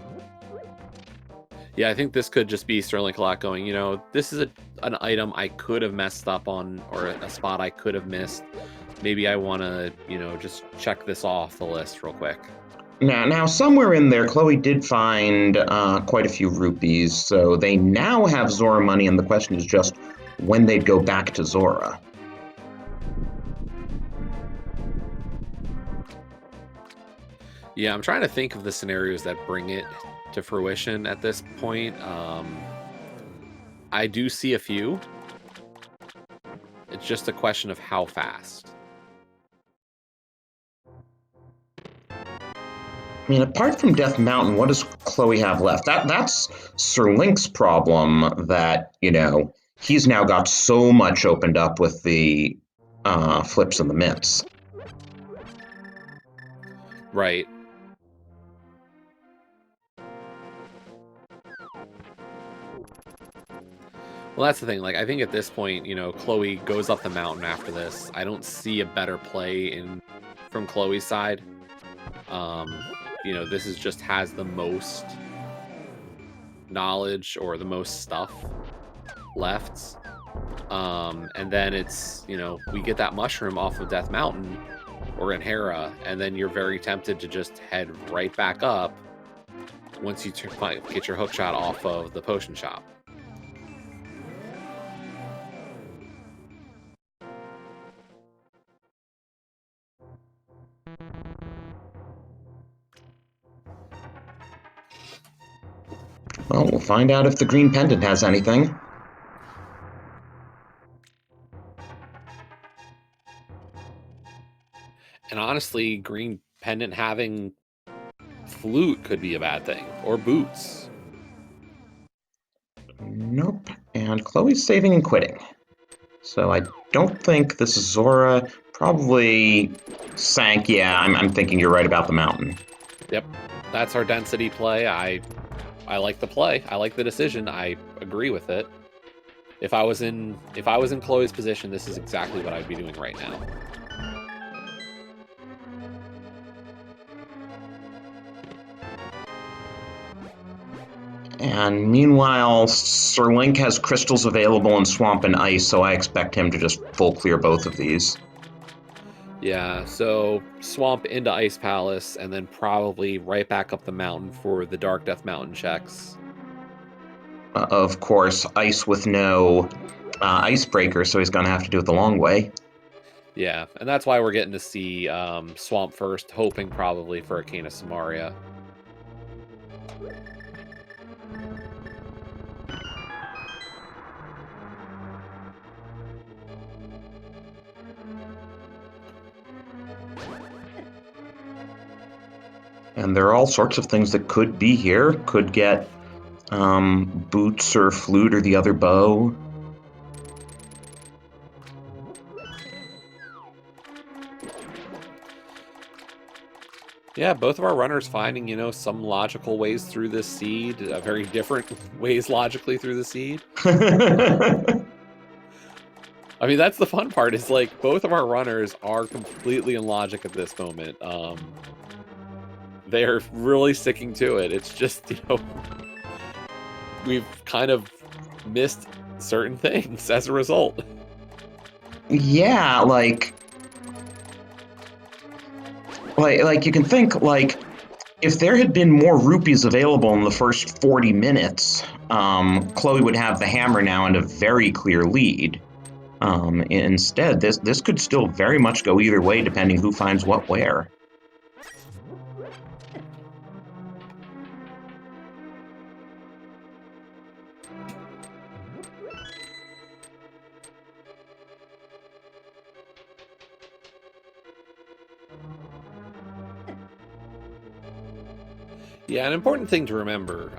Yeah, I think this could just be Sir Link-a-Lot going, this is an item I could have messed up on, or a spot I could have missed. Maybe I want to, just check this off the list real quick. Now, somewhere in there, Chloe did find quite a few rupees, so they now have Zora money, and the question is just when they'd go back to Zora. Yeah, I'm trying to think of the scenarios that bring it to fruition at this point. I do see a few. It's just a question of how fast. I mean, apart from Death Mountain, what does Chloe have left? That's Sir Link's problem that, he's now got so much opened up with the flips and the mitts. Right. Well, that's the thing. Like, I think at this point, Chloe goes up the mountain after this. I don't see a better play from Chloe's side. This is just has the most knowledge or the most stuff left. And then it's, we get that mushroom off of Death Mountain or in Hera, and then you're very tempted to just head right back up once you get your hook shot off of the potion shop. Well, we'll find out if the Green Pendant has anything. And honestly, Green Pendant having flute could be a bad thing. Or boots. Nope. And Chloe's saving and quitting. So I don't think this is Zora. Probably sank. Yeah, I'm thinking you're right about the mountain. Yep. that's our density play. I like the play. I like the decision. I agree with it. If I was in Chloe's position, this is exactly what I'd be doing right now. And meanwhile, Sir Link has crystals available in Swamp and Ice, so I expect him to just full clear both of these. Yeah, so Swamp into Ice Palace, and then probably right back up the mountain for the Dark Death Mountain checks. Of course, Ice with no Icebreaker, so he's going to have to do it the long way. Yeah, and that's why we're getting to see Swamp first, hoping probably for Arcana Samaria. And there are all sorts of things that could be here. Could get boots or flute or the other bow. Yeah, both of our runners finding, some logical ways through this seed, very different ways logically through the seed. I mean, that's the fun part, is like both of our runners are completely in logic at this moment. They're really sticking to it. It's just, we've kind of missed certain things as a result. Yeah, like you can think, like, if there had been more rupees available in the first 40 minutes, Chloe would have the hammer now and a very clear lead. Instead, this could still very much go either way, depending who finds what where. Yeah, an important thing to remember,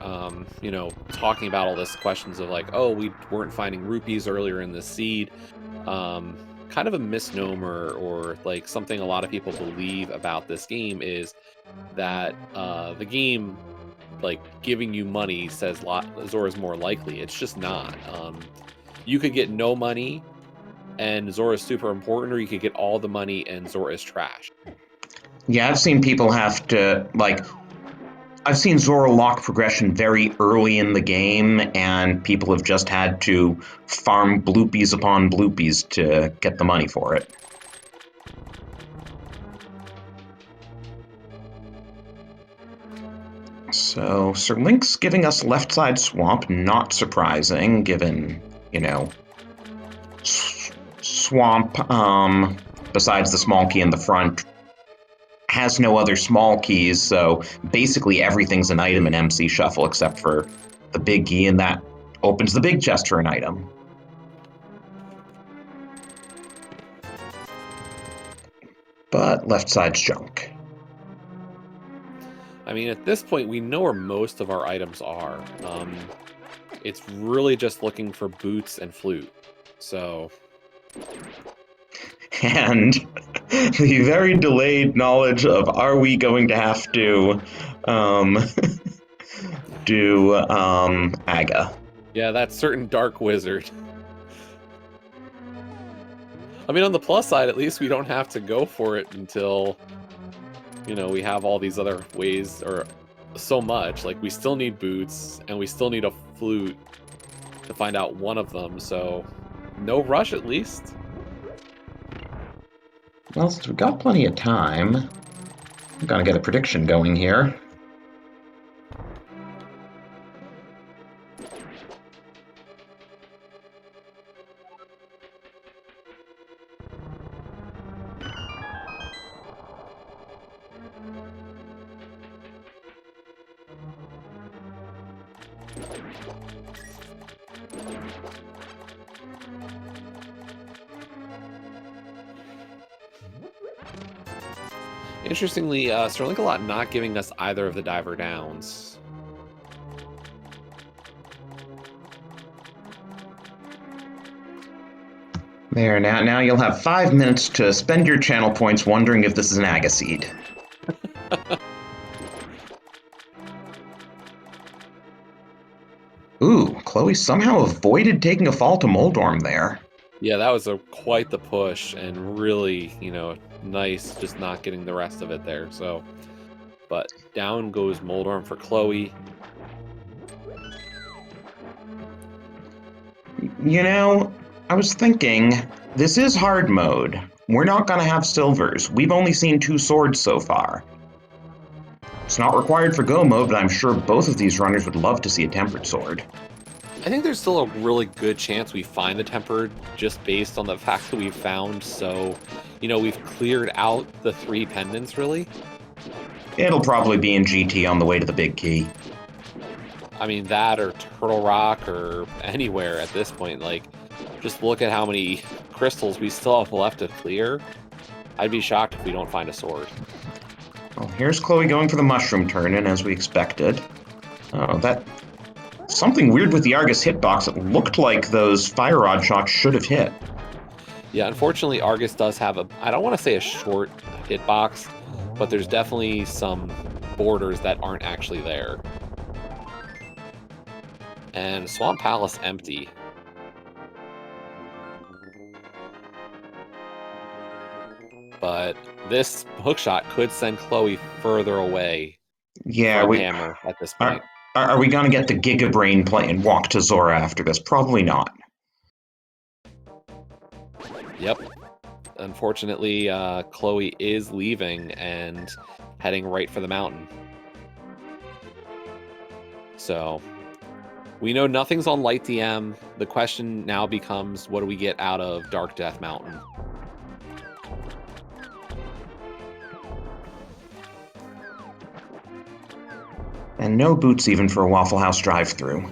talking about all this questions of like, oh, we weren't finding rupees earlier in the seed, kind of a misnomer, or like something a lot of people believe about this game is that the game, like, giving you money says Zora's more likely. It's just not. You could get no money and Zora's super important, or you could get all the money and Zora is trash. Yeah, I've seen people have to, like, I've seen Zora lock progression very early in the game, and people have just had to farm bloopies upon bloopies to get the money for it. So, Sir Link's giving us left side swamp, not surprising, given, swamp, besides the small key in the front, has no other small keys, so basically everything's an item in MC Shuffle except for the big key, and that opens the big chest for an item. But left side's junk. I mean, at this point, we know where most of our items are. It's really just looking for boots and flute. So... And the very delayed knowledge of, are we going to have to do Aga? Yeah, that certain dark wizard. I mean, on the plus side, at least we don't have to go for it until, we have all these other ways, or so much. Like, we still need boots, and we still need a flute to find out one of them, so no rush at least. Well, since we've got plenty of time, I'm gonna get a prediction going here. Interestingly, Sir Link-a-Lot not giving us either of the diver downs. There, now you'll have 5 minutes to spend your channel points wondering if this is an Aga seed. Chloe somehow avoided taking a fall to Moldorm there. Yeah, that was quite the push, and really, nice just not getting the rest of it there. So, but down goes Moldorm for Chloe. I was thinking, this is hard mode. We're not going to have silvers. We've only seen 2 swords so far. It's not required for go mode, but I'm sure both of these runners would love to see a tempered sword. I think there's still a really good chance we find the tempered, just based on the fact that we've found we've cleared out the 3 pendants, really. It'll probably be in GT on the way to the big key. I mean, that or Turtle Rock or anywhere at this point. Like, just look at how many crystals we still have left to clear. I'd be shocked if we don't find a sword. Well, here's Chloe going for the mushroom turn-in, as we expected. Oh, that... Something weird with the Argus hitbox. It looked like those fire rod shots should have hit. Yeah, unfortunately, Argus does have I don't want to say a short hitbox, but there's definitely some borders that aren't actually there. And Swamp Palace empty. But this hookshot could send Chloe further away from Hammer at this point. Are we going to get the Giga Brain play and walk to Zora after this? Probably not. Yep. Unfortunately, Chloe is leaving and heading right for the mountain. So, we know nothing's on Light DM. The question now becomes, what do we get out of Dark Death Mountain? And no boots even for a Waffle House drive-thru.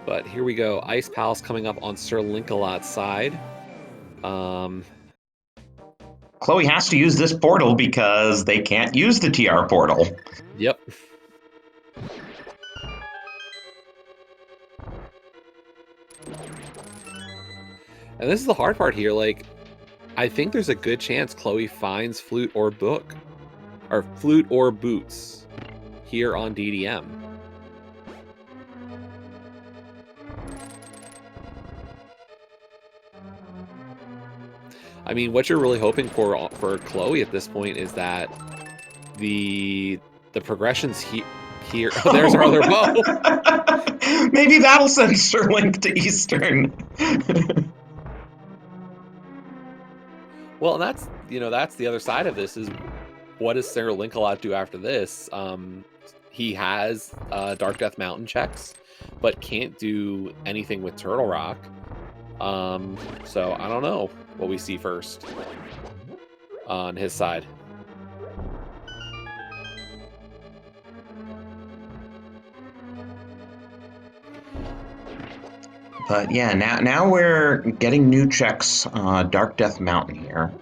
But here we go. Ice Palace coming up on Sir Linkalot's side. Chloe has to use this portal because they can't use the TR portal. Yep. And this is the hard part here. Like, I think there's a good chance Chloe finds Flute or Flute or Boots here on DDM. I mean, what you're really hoping for Chloe at this point is that the progressions here. Oh, there's our other bow. Maybe that'll send Sir Link to Eastern. Well, that's the other side of this is, what does Sir Linkalot do after this? He has Dark Death Mountain checks, but can't do anything with Turtle Rock. So I don't know what we see first on his side. But yeah, now we're getting new checks, Dark Death Mountain here.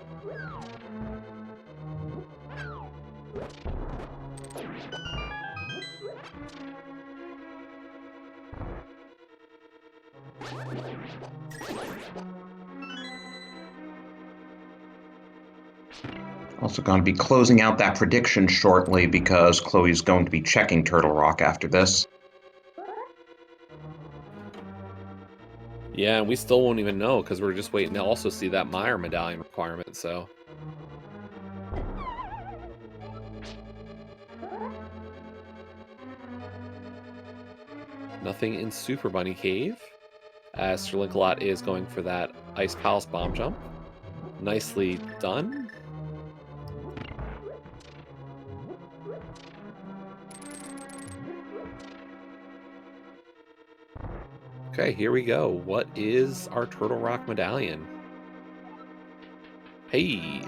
Also going to be closing out that prediction shortly because Chloe's going to be checking Turtle Rock after this. Yeah, and we still won't even know because we're just waiting to also see that Meyer medallion requirement, so. Nothing in Super Bunny Cave, as Sir Linkalot is going for that Ice Palace bomb jump. Nicely done. Okay, here we go. What is our Turtle Rock medallion? Hey.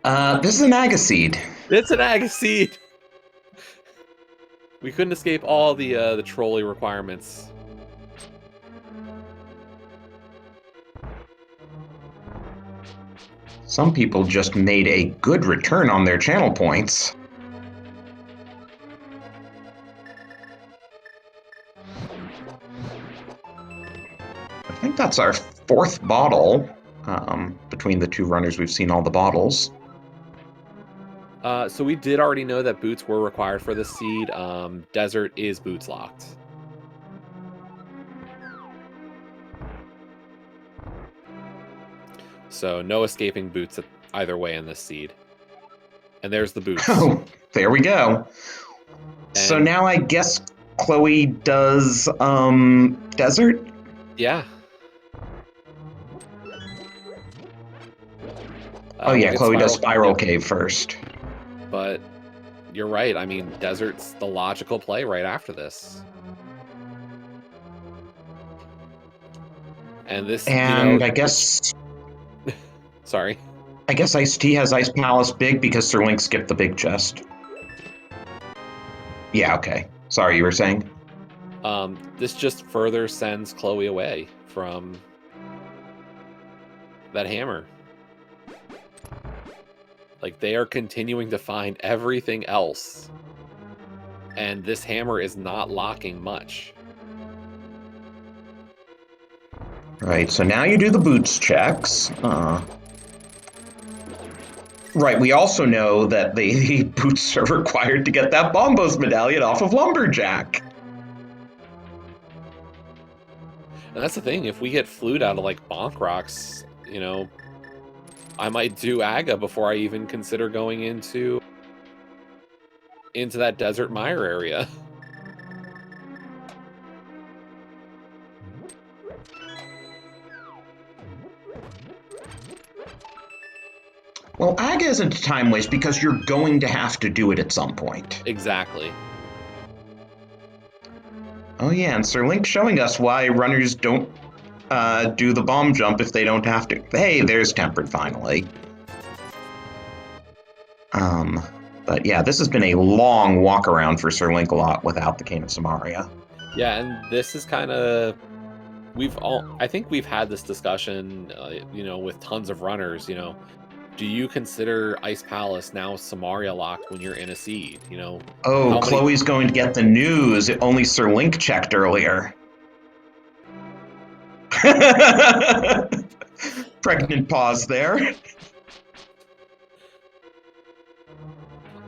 This is an Agaseed. It's an Agaseed. We couldn't escape all the trolley requirements. Some people just made a good return on their channel points. I think that's our 4th bottle. Between the 2 runners, we've seen all the bottles. So we did already know that boots were required for the seed. Desert is boots locked. So no escaping boots either way in this seed. And there's the boots. Oh, there we go. So And now I guess Chloe does desert? yeah. Oh We'll yeah, get Chloe does Spiral Cave. Cave first. But you're right. I mean, desert's the logical play right after this. And this, And I guess... Sorry. I guess Ice-T has Ice Palace big because Sir Link skipped the big chest. Yeah, okay. Sorry, you were saying? This just further sends Chloe away from that hammer. Like, they are continuing to find everything else. And this hammer is not locking much. Right, so now you do the boots checks. Right, we also know that the boots are required to get that Bombos medallion off of Lumberjack. And that's the thing, if we get Flute out of, like, Bonk Rocks, I might do Aga before I even consider going into that Desert Mire area. Well, Aga isn't a time waste because you're going to have to do it at some point. Exactly. Oh yeah, and Sir Link showing us why runners don't do the bomb jump if they don't have to. Hey, there's Tempered finally. But yeah, this has been a long walk around for Sir Link-a-Lot without the Cane of Samaria. Yeah, and this is kind of... I think we've had this discussion, with tons of runners, do you consider Ice Palace now Samaria locked when you're in a seed, Oh, Chloe's going to get the news. Only Sir Link checked earlier. Pregnant pause there.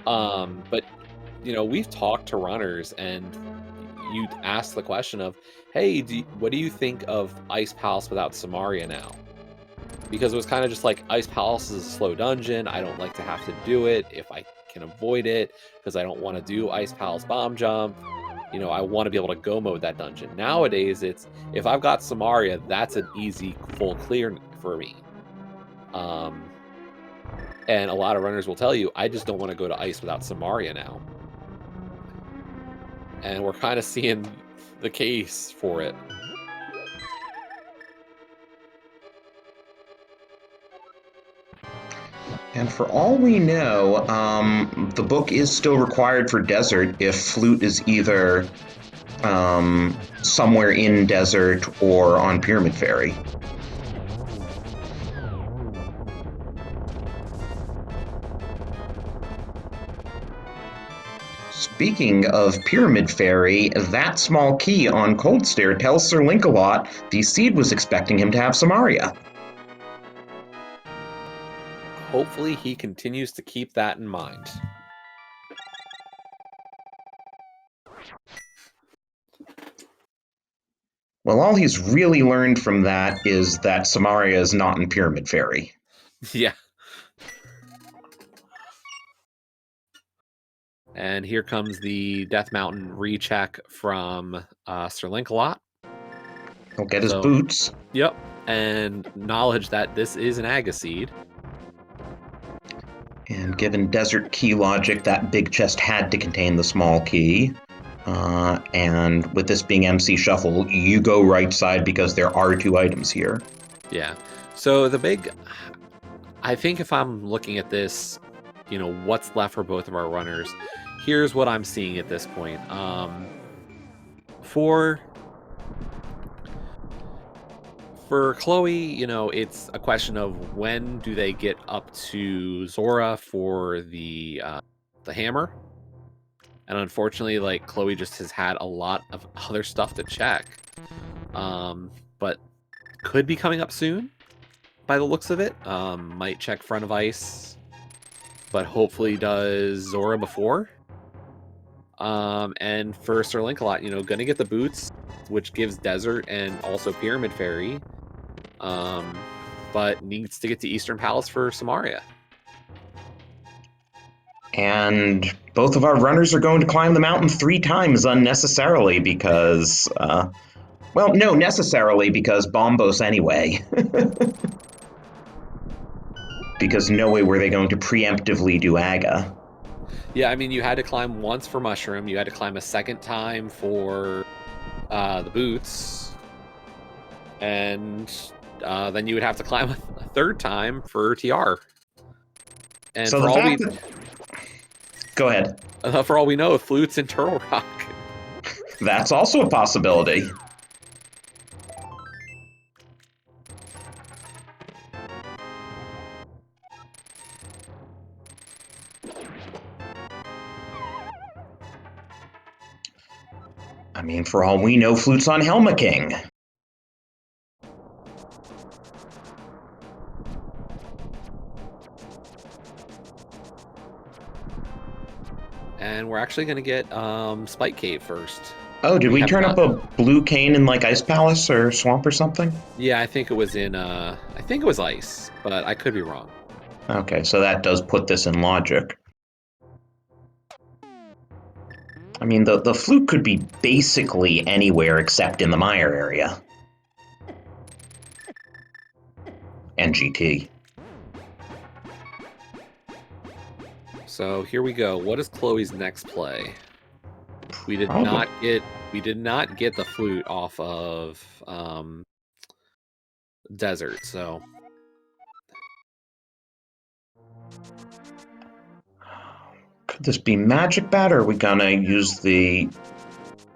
But, we've talked to runners and you ask the question of, hey, what do you think of Ice Palace without Samaria now? Because it was kind of just like, Ice Palace is a slow dungeon. I don't like to have to do it if I can avoid it, because I don't want to do Ice Palace bomb jump. I want to be able to go mode that dungeon. Nowadays, it's, if I've got Samaria, that's an easy full clear for me. And a lot of runners will tell you, I just don't want to go to Ice without Samaria now. And we're kind of seeing the case for it. And for all we know, the book is still required for Desert if Flute is either somewhere in Desert or on Pyramid Ferry. Speaking of Pyramid Ferry, that small key on Cold Stair tells Sir Link-a-Lot the seed was expecting him to have Samaria. Hopefully he continues to keep that in mind. Well, all he's really learned from that is that Samaria is not in Pyramid Ferry. Yeah. And here comes the Death Mountain recheck from Sir Link-a-Lot. He'll get his boots. Yep. And knowledge that this is an Agaseed. And given Desert Key logic, that big chest had to contain the small key. And with this being MC Shuffle, you go right side because there are two items here. Yeah. So the big... I think if I'm looking at this, what's left for both of our runners, here's what I'm seeing at this point. For Chloe, it's a question of when do they get up to Zora for the hammer. And unfortunately, like, Chloe just has had a lot of other stuff to check. But could be coming up soon by the looks of it. Might check Front of Ice but hopefully does Zora before. And for Sir Link a lot, gonna get the boots, which gives Desert and also Pyramid Fairy. But needs to get to Eastern Palace for Samaria. And both of our runners are going to climb the mountain 3 times unnecessarily because, well, no, necessarily because Bombos anyway. Because no way were they going to preemptively do Aga. Yeah, I mean, you had to climb once for Mushroom. You had to climb a second time for the boots. And then you would have to climb a third time for TR. And so for the all fact that... Go ahead. For all we know, Flute's in Turtle Rock. That's also a possibility. I mean, for all we know, Flute's on Helma King. And we're actually going to get Spike Cave first. Oh, did we turn up a blue cane in like Ice Palace or Swamp or something? Yeah, I think it was in I think it was Ice, but I could be wrong. Okay, so that does put this in logic. I mean, the flute could be basically anywhere except in the Mire area. And GT. So here we go. What is Chloe's next play? We did not get the flute off of Desert, so could this be Magic Bat, or are we gonna use the...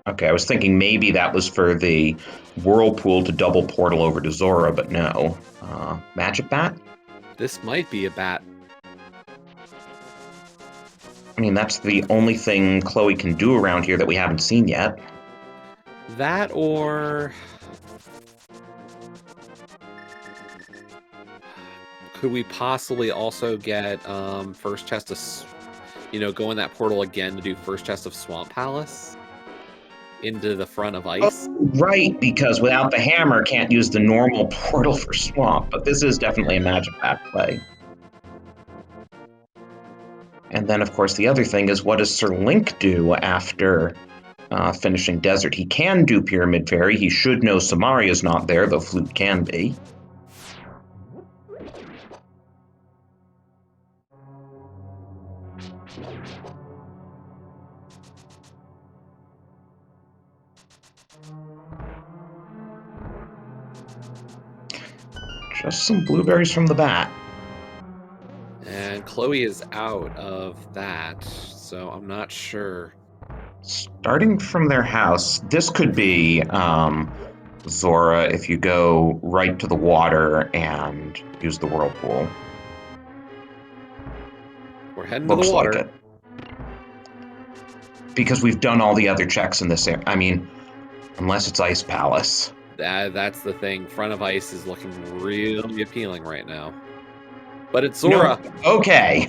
Okay, I was thinking maybe that was for the Whirlpool to double portal over to Zora, but no. Magic Bat? This might be a bat. I mean, that's the only thing Chloe can do around here that we haven't seen yet. That or... could we possibly also get first chest of... go in that portal again to do first chest of Swamp Palace? Into the front of Ice? Oh, right, because without the hammer, can't use the normal portal for Swamp, but this is definitely a Magic Bat play. And then, of course, the other thing is, what does Sir Link do after finishing Desert? He can do Pyramid Fairy. He should know Samaria's not there, though Flute can be. Just some blueberries from the bat. And Chloe is out of that, so I'm not sure. Starting from their house, this could be Zora if you go right to the water and use the Whirlpool. We're heading to the water. Like it. Because we've done all the other checks in this area. I mean, unless it's Ice Palace. That's the thing. Front of Ice is looking really appealing right now. But it's Zora. No. Okay.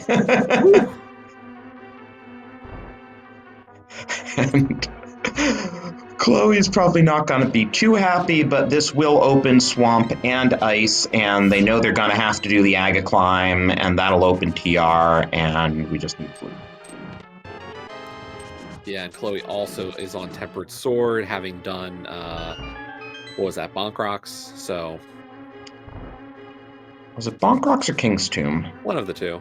And Chloe's probably not going to be too happy, but this will open Swamp and Ice, and they know they're going to have to do the Aga climb, and that'll open TR, and we just need Flute. Yeah, and Chloe also is on Tempered Sword, having done, what was that, Bonk Rocks, so... Was it Bonk Rocks or King's Tomb? One of the two.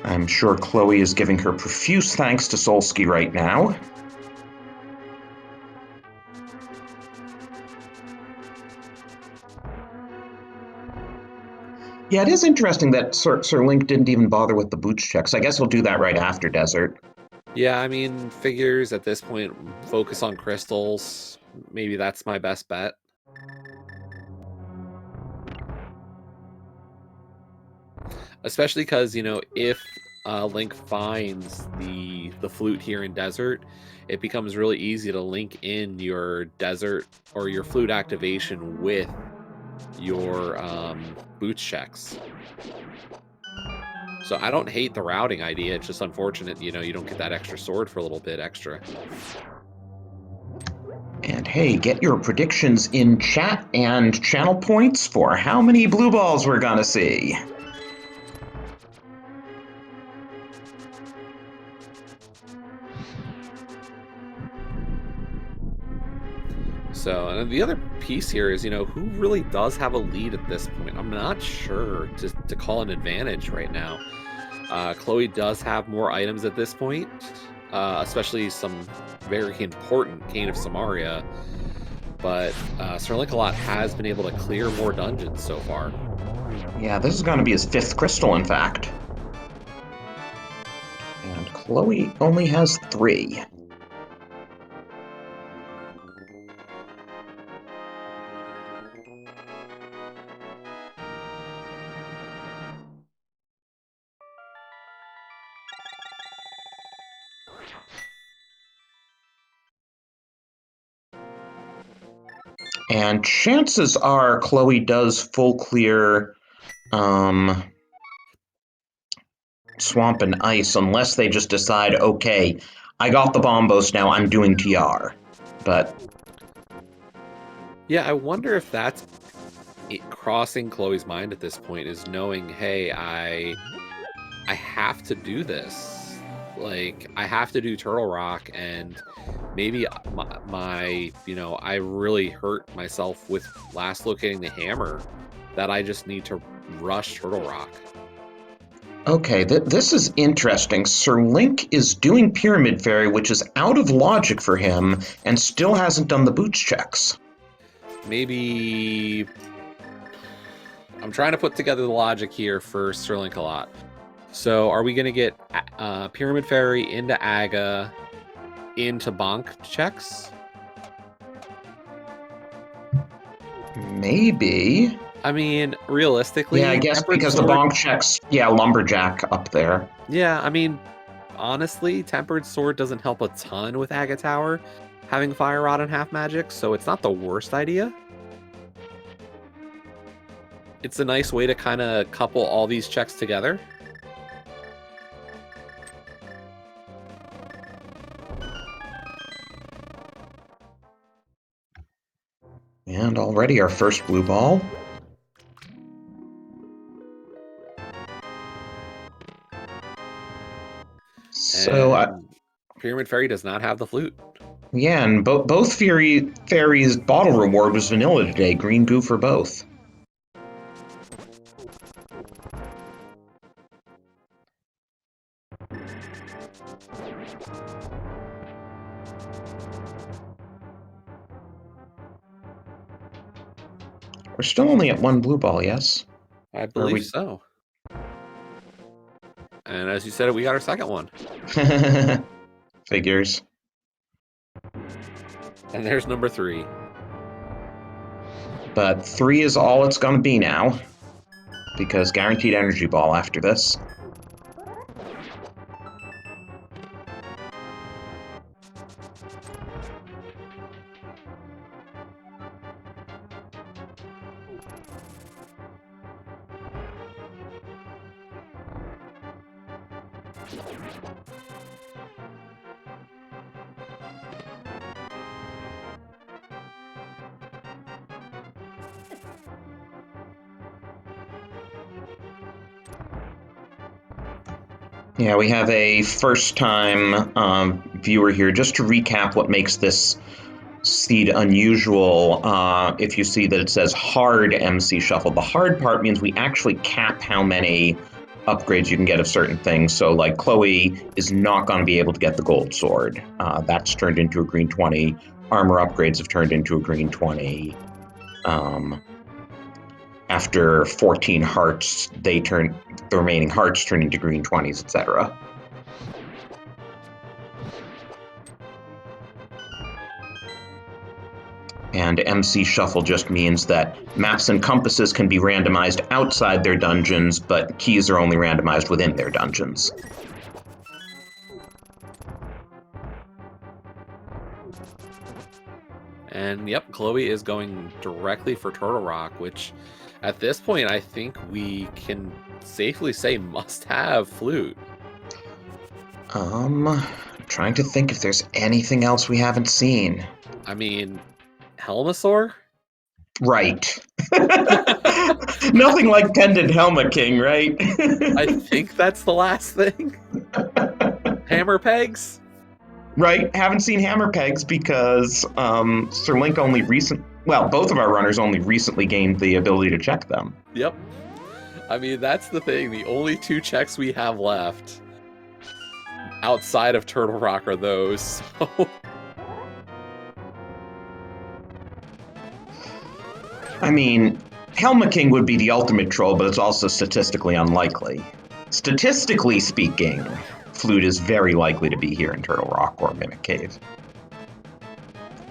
I'm sure Chloe is giving her profuse thanks to Solsky right now. Yeah, it is interesting that Sir Link didn't even bother with the boots checks. I guess we'll do that right after Desert. Yeah, I mean, figures at this point, focus on crystals. Maybe that's my best bet. Especially because, if Link finds the flute here in Desert, it becomes really easy to link in your Desert or your flute activation with your boots checks. So I don't hate the routing idea. It's just unfortunate, you don't get that extra sword for a little bit extra. And hey, get your predictions in chat and channel points for how many blue balls we're gonna see. So, and the other piece here is, who really does have a lead at this point? I'm not sure to call an advantage right now. Chloe does have more items at this point, especially some very important Cane of Samaria. But Serlinkalot has been able to clear more dungeons so far. Yeah, this is going to be his 5th crystal, in fact. And Chloe only has 3. And chances are Chloe does full clear Swamp and Ice, unless they just decide, okay, I got the Bombos now, I'm doing TR. But yeah, I wonder if that's crossing Chloe's mind at this point, is knowing, hey, I have to do this. Like, I have to do Turtle Rock, and maybe my I really hurt myself with last locating the hammer, that I just need to rush Turtle Rock. Okay, this is interesting. Sir Link is doing Pyramid Fairy, which is out of logic for him, and still hasn't done the boots checks. Maybe I'm trying to put together the logic here for Sir Link a lot. So are we going to get Pyramid Fairy into Aga, into Bonk checks? Maybe. I mean, realistically... Yeah, I guess because the Bonk checks, Lumberjack up there. Yeah, I mean, honestly, Tempered Sword doesn't help a ton with Aga Tower, having Fire Rod and Half Magic, so it's not the worst idea. It's a nice way to kind of couple all these checks together. And already our first blue ball. So Pyramid Fairy does not have the flute. Yeah, and both Fairy's bottle reward was vanilla today. Green goo for both. We're still only at 1 blue ball, yes? I believe so. And as you said, we got our second one. Figures. And there's number 3. But 3 is all it's going to be now, because guaranteed energy ball after this. Yeah, we have a first-time viewer here. Just to recap what makes this seed unusual, if you see that it says hard MC Shuffle, the hard part means we actually cap how many upgrades you can get of certain things. So, like, Chloe is not going to be able to get the gold sword. That's turned into a green 20. Armor upgrades have turned into a green 20. After 14 hearts, the remaining hearts turn into green 20s, etc. And MC Shuffle just means that maps and compasses can be randomized outside their dungeons, but keys are only randomized within their dungeons. And yep, Chloe is going directly for Turtle Rock, which at this point I think we can safely say must have Flute. Trying to think if there's anything else we haven't seen. I mean, Helmasaur? Right. Nothing like Pendant Helmet King, right? I think that's the last thing. Hammer Pegs? Right, haven't seen Hammer Pegs because Sir Link both of our runners only recently gained the ability to check them. Yep. I mean, that's the thing. The only 2 checks we have left outside of Turtle Rock are those. So. I mean, Helmet King would be the ultimate troll, but it's also statistically unlikely. Statistically speaking, Flute is very likely to be here in Turtle Rock or Mimic Cave.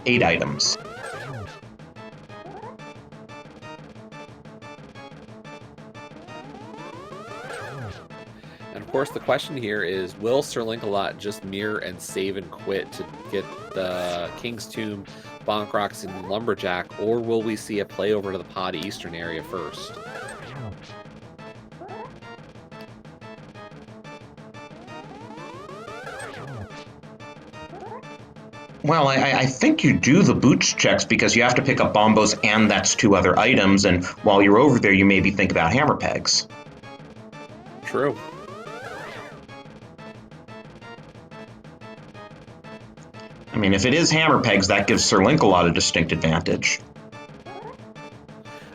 8 items. And of course, the question here is, will Sir Link-a-Lot just mirror and save and quit to get the King's Tomb, Bonk Rocks, and Lumberjack, or will we see a play over to the Pod Eastern area first? Well, I think you do the boots checks because you have to pick up Bombos and that's 2 other items, and while you're over there, you maybe think about Hammer Pegs. True. I mean, if it is Hammer Pegs, that gives Sir Link-a-Lot a distinct advantage.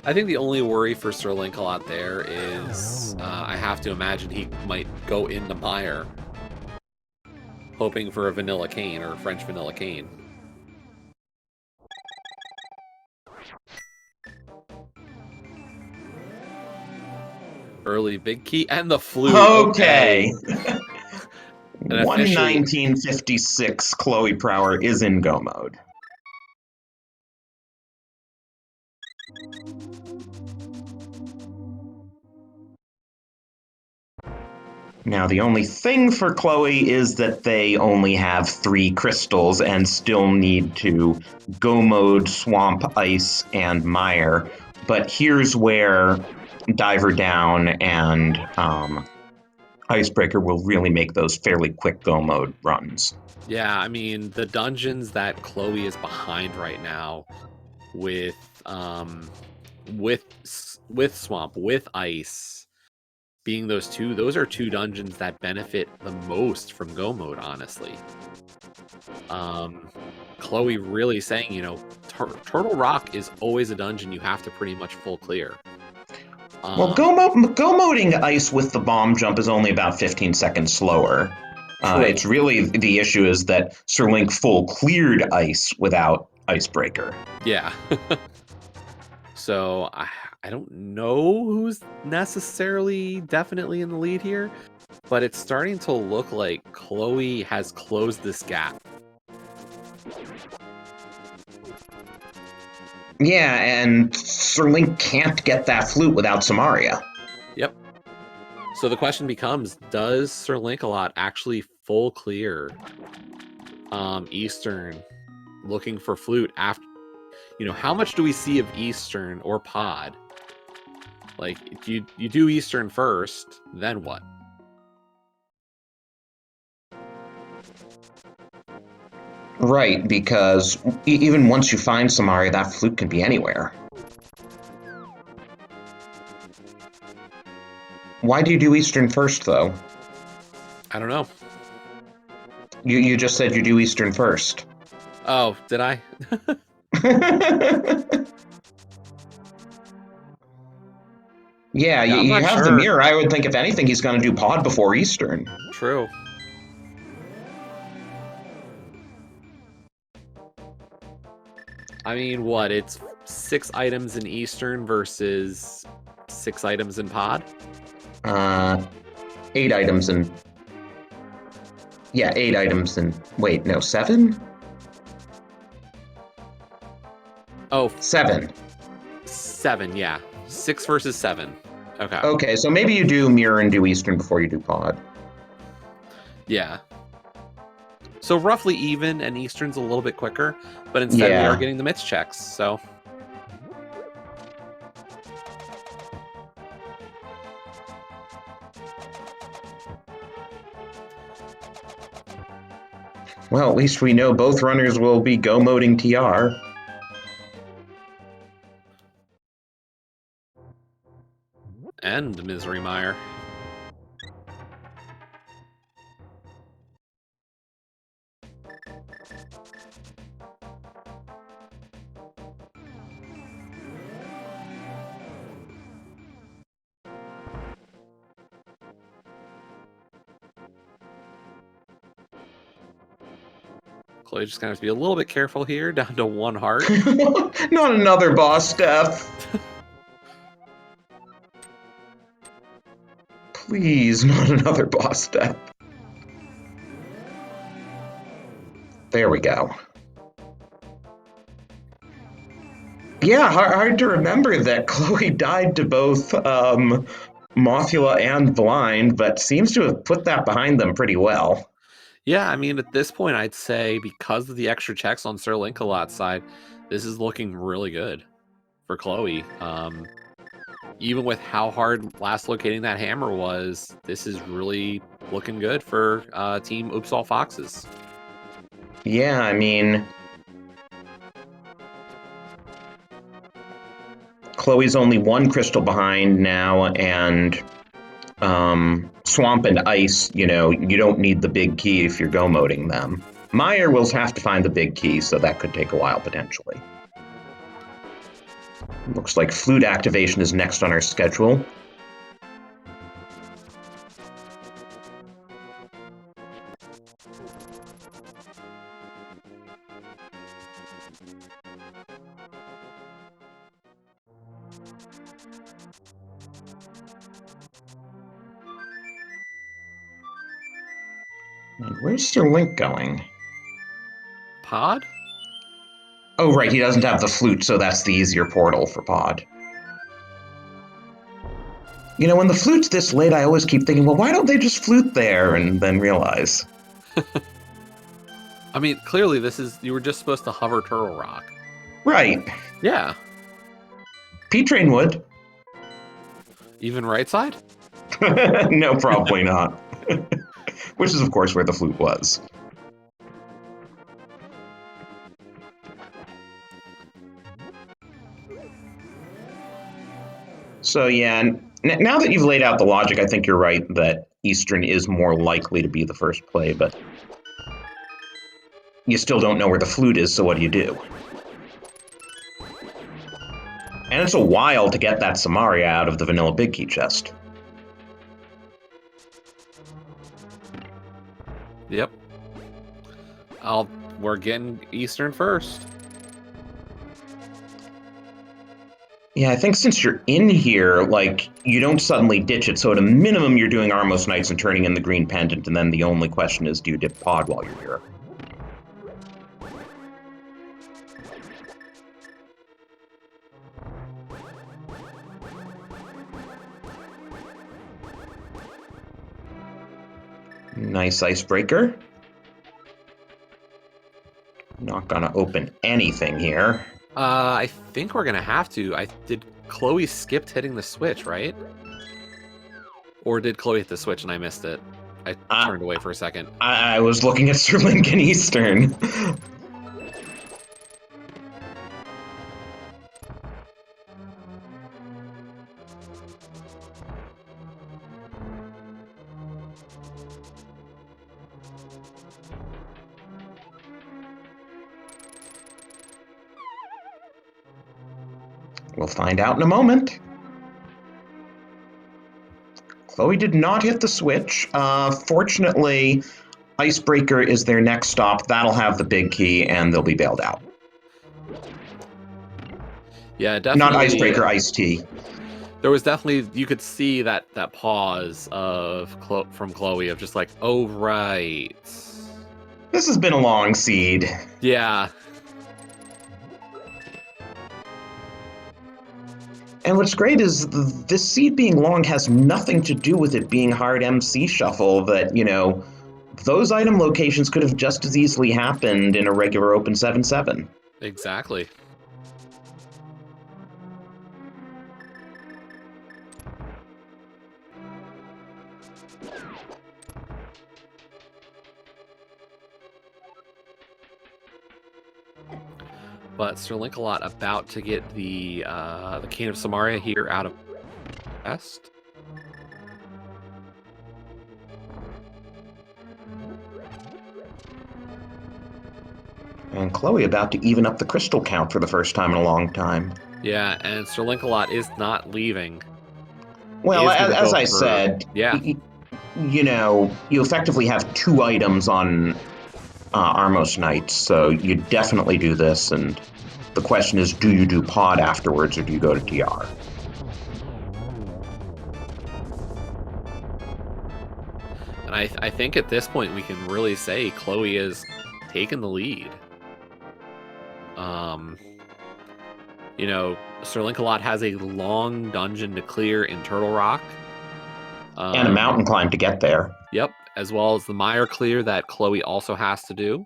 I think the only worry for Sir Link-a-Lot there is I have to imagine he might go into Mire, hoping for a Vanilla Cane or a French Vanilla Cane. Early big key and the Flute. Okay. 11956 Chloe Prower is in go mode. Now, the only thing for Chloe is that they only have 3 crystals and still need to go mode, swamp, ice, and mire. But here's where Diver Down and Icebreaker will really make those fairly quick go mode runs. Yeah, I mean, the dungeons that Chloe is behind right now with Swamp, with Ice, being those are 2 dungeons that benefit the most from go mode, honestly. Chloe really saying, you know, Turtle Rock is always a dungeon you have to pretty much full clear. Well, go moding Ice with the bomb jump is only about 15 seconds slower. It's really the issue is that Sir Link full cleared Ice without Icebreaker. Yeah. So I don't know who's necessarily definitely in the lead here, but it's starting to look like Chloe has closed this gap. Yeah, and Sir Link can't get that flute without Samaria. Yep. So the question becomes, does Sir Link-a-Lot actually full clear Eastern looking for flute after, you know, how much do we see of Eastern or Pod? Like, you do Eastern first, then what? Right, because even once you find Samaria, that flute can be anywhere. Why do you do Eastern first, though? I don't know. You just said you do Eastern first. Oh, did I? Yeah, you have the mirror. I would think if anything, he's going to do Pod before Eastern. True. I mean, what? It's 6 items in Eastern versus 6 items in Pod? 8 items in... Yeah, 8 items in... Wait, no, 7? Oh. 7. 7, yeah. 6 versus 7. Okay. Okay, so maybe you do Mirror and do Eastern before you do Pod. Yeah. So roughly even, and Eastern's a little bit quicker, but instead we Yeah. are getting the mitts checks, so. Well, at least we know both runners will be go moding TR. And Misery Mire. Chloe just gonna have to be a little bit careful here, down to 1 heart. Not another boss step. Please, not another boss step. There we go. Yeah, hard to remember that Chloe died to both Mothula and Blind, but seems to have put that behind them pretty well. Yeah, I mean, at this point, I'd say because of the extra checks on Sir Link-a-Lot's side, this is looking really good for Chloe. Even with how hard last locating that hammer was, this is really looking good for Team Oops All Foxes. Yeah, I mean, Chloe's only 1 crystal behind now, and Swamp and Ice, you don't need the big key if you're go moding them. Mire will have to find the big key, so that could take a while potentially. Looks like flute activation is next on our schedule. And where's Sir Link going? Pod? Oh, right, he doesn't have the flute, so that's the easier portal for Pod. When the flute's this late, I always keep thinking, well, why don't they just flute there? And then realize. I mean, clearly you were just supposed to hover Turtle Rock. Right. Yeah. P-Train would. Even right side? No, probably not. Which is, of course, where the flute was. So, yeah, now that you've laid out the logic, I think you're right that Eastern is more likely to be the first play, but you still don't know where the flute is, so what do you do? And it's a while to get that Samaria out of the vanilla big key chest. Yep. We're getting Eastern first. Yeah, I think since you're in here, you don't suddenly ditch it, so at a minimum you're doing Armos Knights and turning in the green pendant, and then the only question is, do you dip Pod while you're here? Nice icebreaker. Not gonna open anything here. I think we're gonna have to. Did Chloe skipped hitting the switch, right? Or did Chloe hit the switch and I missed it? I turned away for a second. I was looking at Sir Link and Eastern. We'll find out in a moment. Chloe did not hit the switch. Fortunately, Icebreaker is their next stop. That'll have the big key, and they'll be bailed out. Yeah, definitely. Not Icebreaker, Ice Tea. There was definitely, you could see that pause from Chloe of just like, oh, right. This has been a long seed. Yeah. And what's great is this seed being long has nothing to do with it being hard MC shuffle that, those item locations could have just as easily happened in a regular open 7-7. Exactly. But Sir Link-a-Lot about to get the Cane of Samaria here out of West. And Chloe about to even up the crystal count for the first time in a long time. Yeah, and Sir Link-a-Lot is not leaving. Well, as I said, yeah, you know, you effectively have 2 items on Armos Knights, so you definitely do this, and the question is, do you do pod afterwards, or do you go to TR? and I think at this point we can really say Chloe has taken the lead. You know, Sir Link-a-Lot has a long dungeon to clear in Turtle Rock. And a mountain climb to get there. Yep, as well as the mire clear that Chloe also has to do.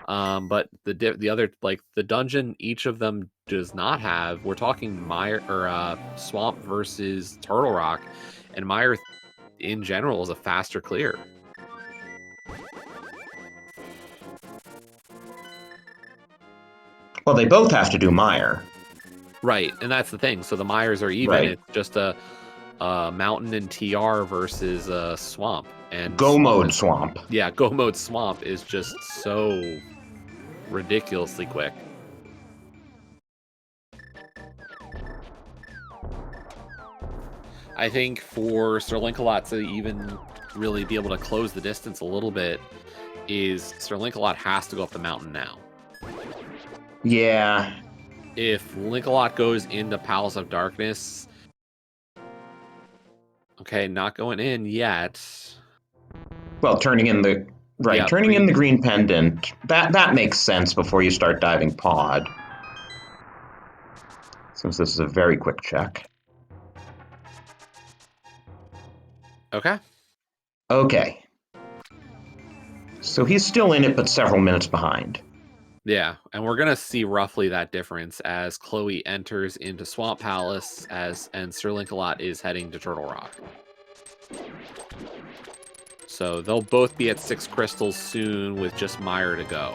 But the other, like the dungeon, each of them does not have. We're talking mire or swamp versus Turtle Rock, and mire in general is a faster clear. Well, they both have to do mire. Right, and that's the thing. So the mires are even. Right. It's just a mountain and TR versus a swamp. And Go mode swamp. Yeah, go mode swamp is just so ridiculously quick. I think for Sir Link-a-Lot to even really be able to close the distance a little bit is Sir Link-a-Lot has to go up the mountain now. Yeah. If Link-a-Lot goes into Palace of Darkness, okay, not going in yet. Well, turning in the in the green pendant, that makes sense before you start diving pod. Since this is a very quick check. Okay. Okay. So he's still in it, but several minutes behind. Yeah, and we're gonna see roughly that difference as Chloe enters into Swamp Palace and Sir Link-a-Lot is heading to Turtle Rock. So they'll both be at 6 crystals soon with just mire to go.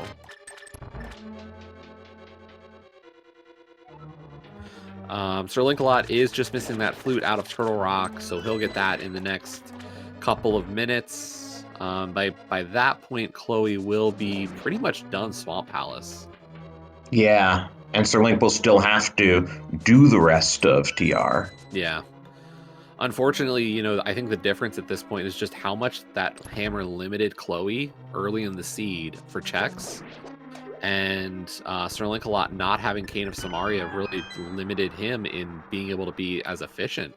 Sir Link-a-Lot is just missing that flute out of Turtle Rock, so he'll get that in the next couple of minutes. By that point, Chloe will be pretty much done Swamp Palace. Yeah, and Sir Link will still have to do the rest of TR. Yeah. Unfortunately, you know, I think the difference at this point is just how much that hammer limited Chloe early in the seed for checks. And Sir Link-a-Lot not having Cane of Samaria really limited him in being able to be as efficient.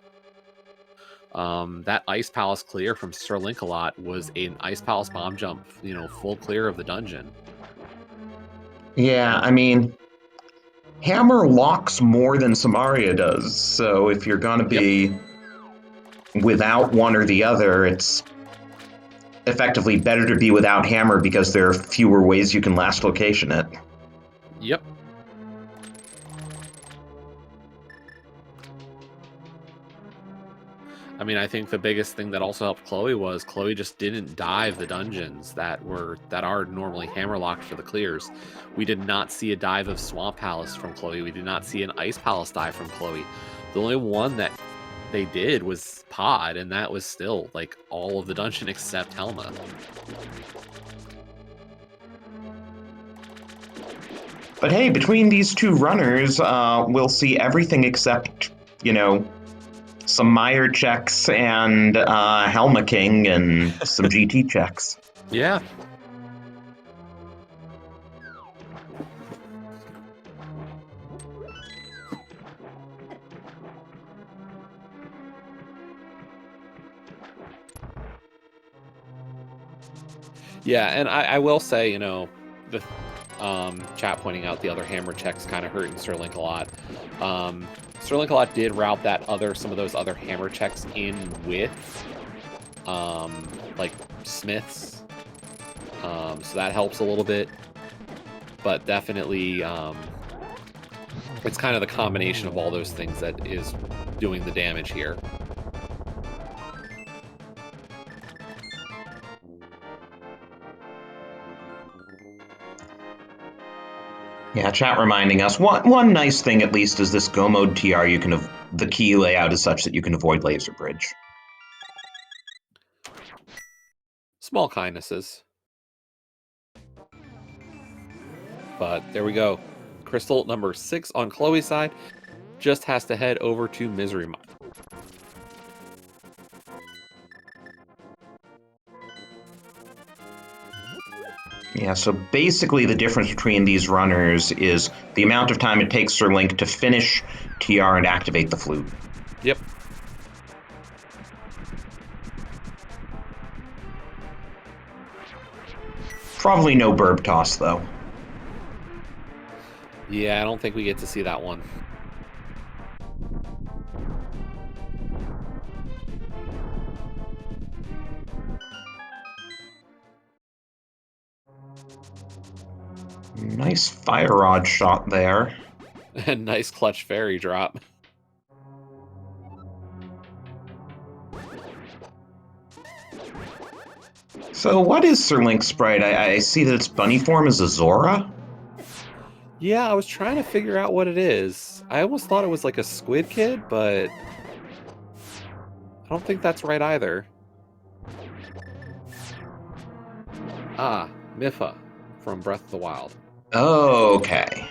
That Ice Palace clear from Sir Link-a-Lot was an Ice Palace bomb jump, you know, full clear of the dungeon. Yeah, I mean, hammer locks more than Samaria does, so if you're gonna be without one or the other, it's effectively better to be without hammer because there are fewer ways you can last location it. Yep. I mean, I think the biggest thing that also helped Chloe was Chloe just didn't dive the dungeons that are normally hammer locked for the clears. We did not see a dive of Swamp Palace from Chloe. We did not see an Ice Palace dive from Chloe. The only one that they did was Pod, and that was still like all of the dungeon except Helma. But hey, between these two runners, we'll see everything except, you know, some mire checks and Helma King and some GT checks. Yeah. Yeah, and I will say, you know, the chat pointing out the other hammer checks kind of hurting Sir Link-a-Lot. Sir Link-a-Lot did route some of those other hammer checks in with like Smiths So that helps a little bit. But definitely, it's kind of the combination of all those things that is doing the damage here. Yeah, chat reminding us one nice thing at least is this Go Mode TR. The key layout is such that you can avoid Laser Bridge. Small kindnesses. But there we go. Crystal number 6 on Chloe's side just has to head over to Misery Mine. Yeah, so basically the difference between these runners is the amount of time it takes Sir Link to finish TR and activate the flute. Yep. Probably no burb toss, though. Yeah, I don't think we get to see that one. Nice fire rod shot there. And nice clutch fairy drop. So what is Sir Link's sprite? I see that its bunny form is a Zora? Yeah, I was trying to figure out what it is. I almost thought it was like a Squid Kid, but I don't think that's right either. Ah, Mifa from Breath of the Wild. Okay.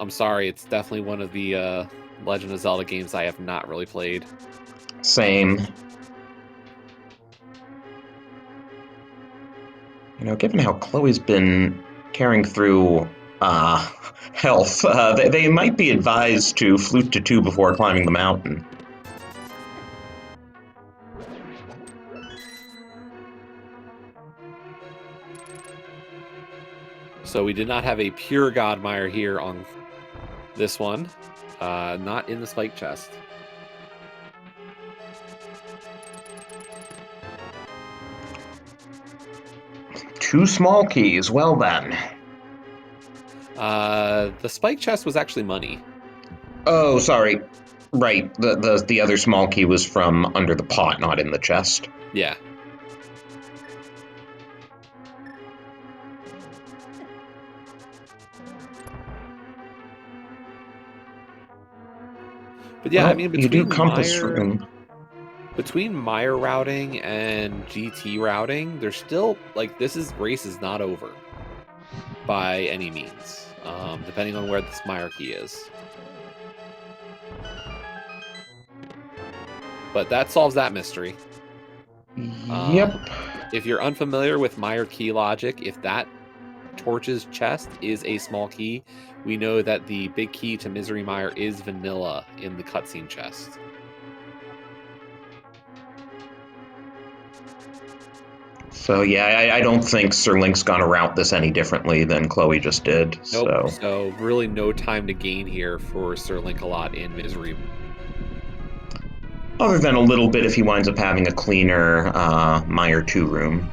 I'm sorry, it's definitely one of the Legend of Zelda games I have not really played. Same. You know, given how Chloe's been carrying through health, they might be advised to flute to 2 before climbing the mountain. So we did not have a pure Godmire here on this one. Not in the spike chest. Two small keys, well then. The spike chest was actually money. Oh, sorry. Right, the other small key was from under the pot, not in the chest. Yeah. But yeah, well, I mean, you do compass room. Between Mire routing and GT routing, there's still, like, race is not over by any means, depending on where this Mire key is. But that solves that mystery. Yep. If you're unfamiliar with Mire key logic, if that Torch's chest is a small key, we know that the big key to Misery Mire is vanilla in the cutscene chest. So yeah, I don't think Sir Link's gonna route this any differently than Chloe just did. Nope. So really no time to gain here for Sir Link-a-Lot in Misery. Other than a little bit if he winds up having a cleaner Mire 2 room.